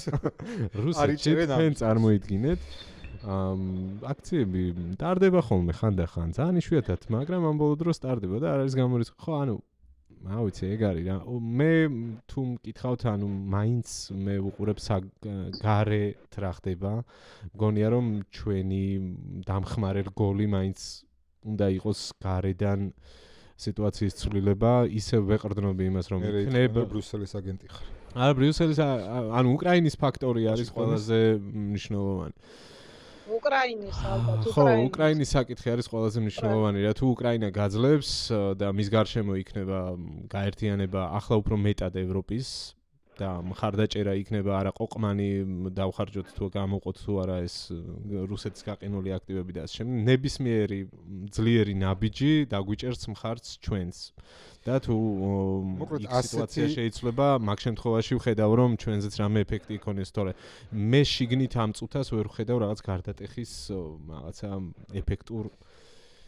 რუსეთში თქვენ წარმოიდგინეთ აქციები ტარდება ხოლმე ხანდახან, ძალიან იშვიათად, მაგრამ ამ ბოლო დროს ტარდება და არ არის გამორიცხული. ხო, ანუ ვიცი, ეგ არის რა. მე თუ მკითხავთ, ანუ მაინც მე ვუყურებ გარეთ რა ხდება. მგონია რომ ჩვენი დამხმარელ გოლი მაინც უნდა იყოს გარედან სიტუაციის ცვლილება, ისე ვეყრდნობი იმას რომ იქნება ბრიუსელის აგენტი ხარ. არა, ბრიუსელის ანუ უკრაინის ფაქტორი არის ყველაზე მნიშვნელოვანი. უკრაინის ალბათ ხო, უკრაინის საკითხი არის ყველაზე მნიშვნელოვანი, რა თუ უკრაინა გაძლებს და მის გარშემო იქნება გაერთიანება ახლა უფრო მეტად ევროპის და მხარდაჭერა იქნება არა ყოყმანი დავხარჯოთ თუ გამოყოთ თუ არა ეს რუსეთის გაყინული აქტივები და ასე შემდეგ ნებისმიერი ძლიერი ნაბიჯი დაგვიჭერს მხარს ჩვენს და თუ სიტუაცია შეიძლება მაგ შემთხვევაში ვხედავ რომ ჩვენზეც რამე ეფექტი იქონეს თორე მე შიგნით ამ წუთას ვერ ვხედავ რაღაც გარდატეხის რაღაცა ეფექტურ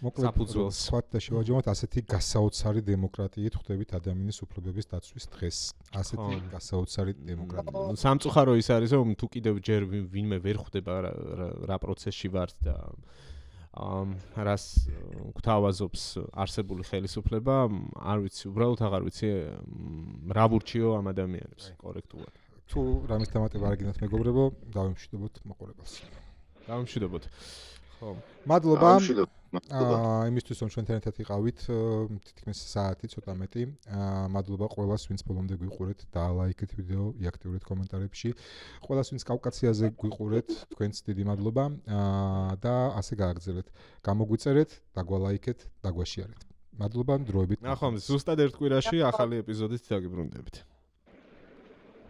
საფუძველს ვთქვათ და შევაჯამოთ ასეთი გასაოცარი დემოკრატიით ხვდებით ადამიანის უფლებების დაცვის დღეს ასეთი გასაოცარი დემოკრატია სამწუხარო ის არის რომ თუ კიდევ ჯერ ვინმე ვერ ხვდება რა პროცესში ვართ და რას გვთავაზობს არსებული ხელისუფლება არ ვიცი უბრალოდ აღარ ვიცი რა ვურჩიო ამ ადამიანებს კორექტულად თუ რამის დამატება არ გინდათ მეგობრებო დავიმშვიდობოთ მოყურებელს დავიმშვიდობოთ ხო მადლობა იმისთვის რომ ჩვენთან ერთად იყავით თითქმის საათი ცოტა მეტი მადლობა ყველას ვინც ბოლომდე გვიყურეთ და ლაიქეთ ვიდეო იაქტიურეთ კომენტარებში ყველას ვინც კავკასიაზე გვიყურეთ თქვენს დიდი მადლობა და ასე გააგრძელეთ გამოგვიწერეთ დაგვალაიქეთ დაგვაშიარეთ მადლობა დროებით ნახავთ ზუსტად ერთ კვირაში ახალი ეპიზოდით დაგიბრუნდებით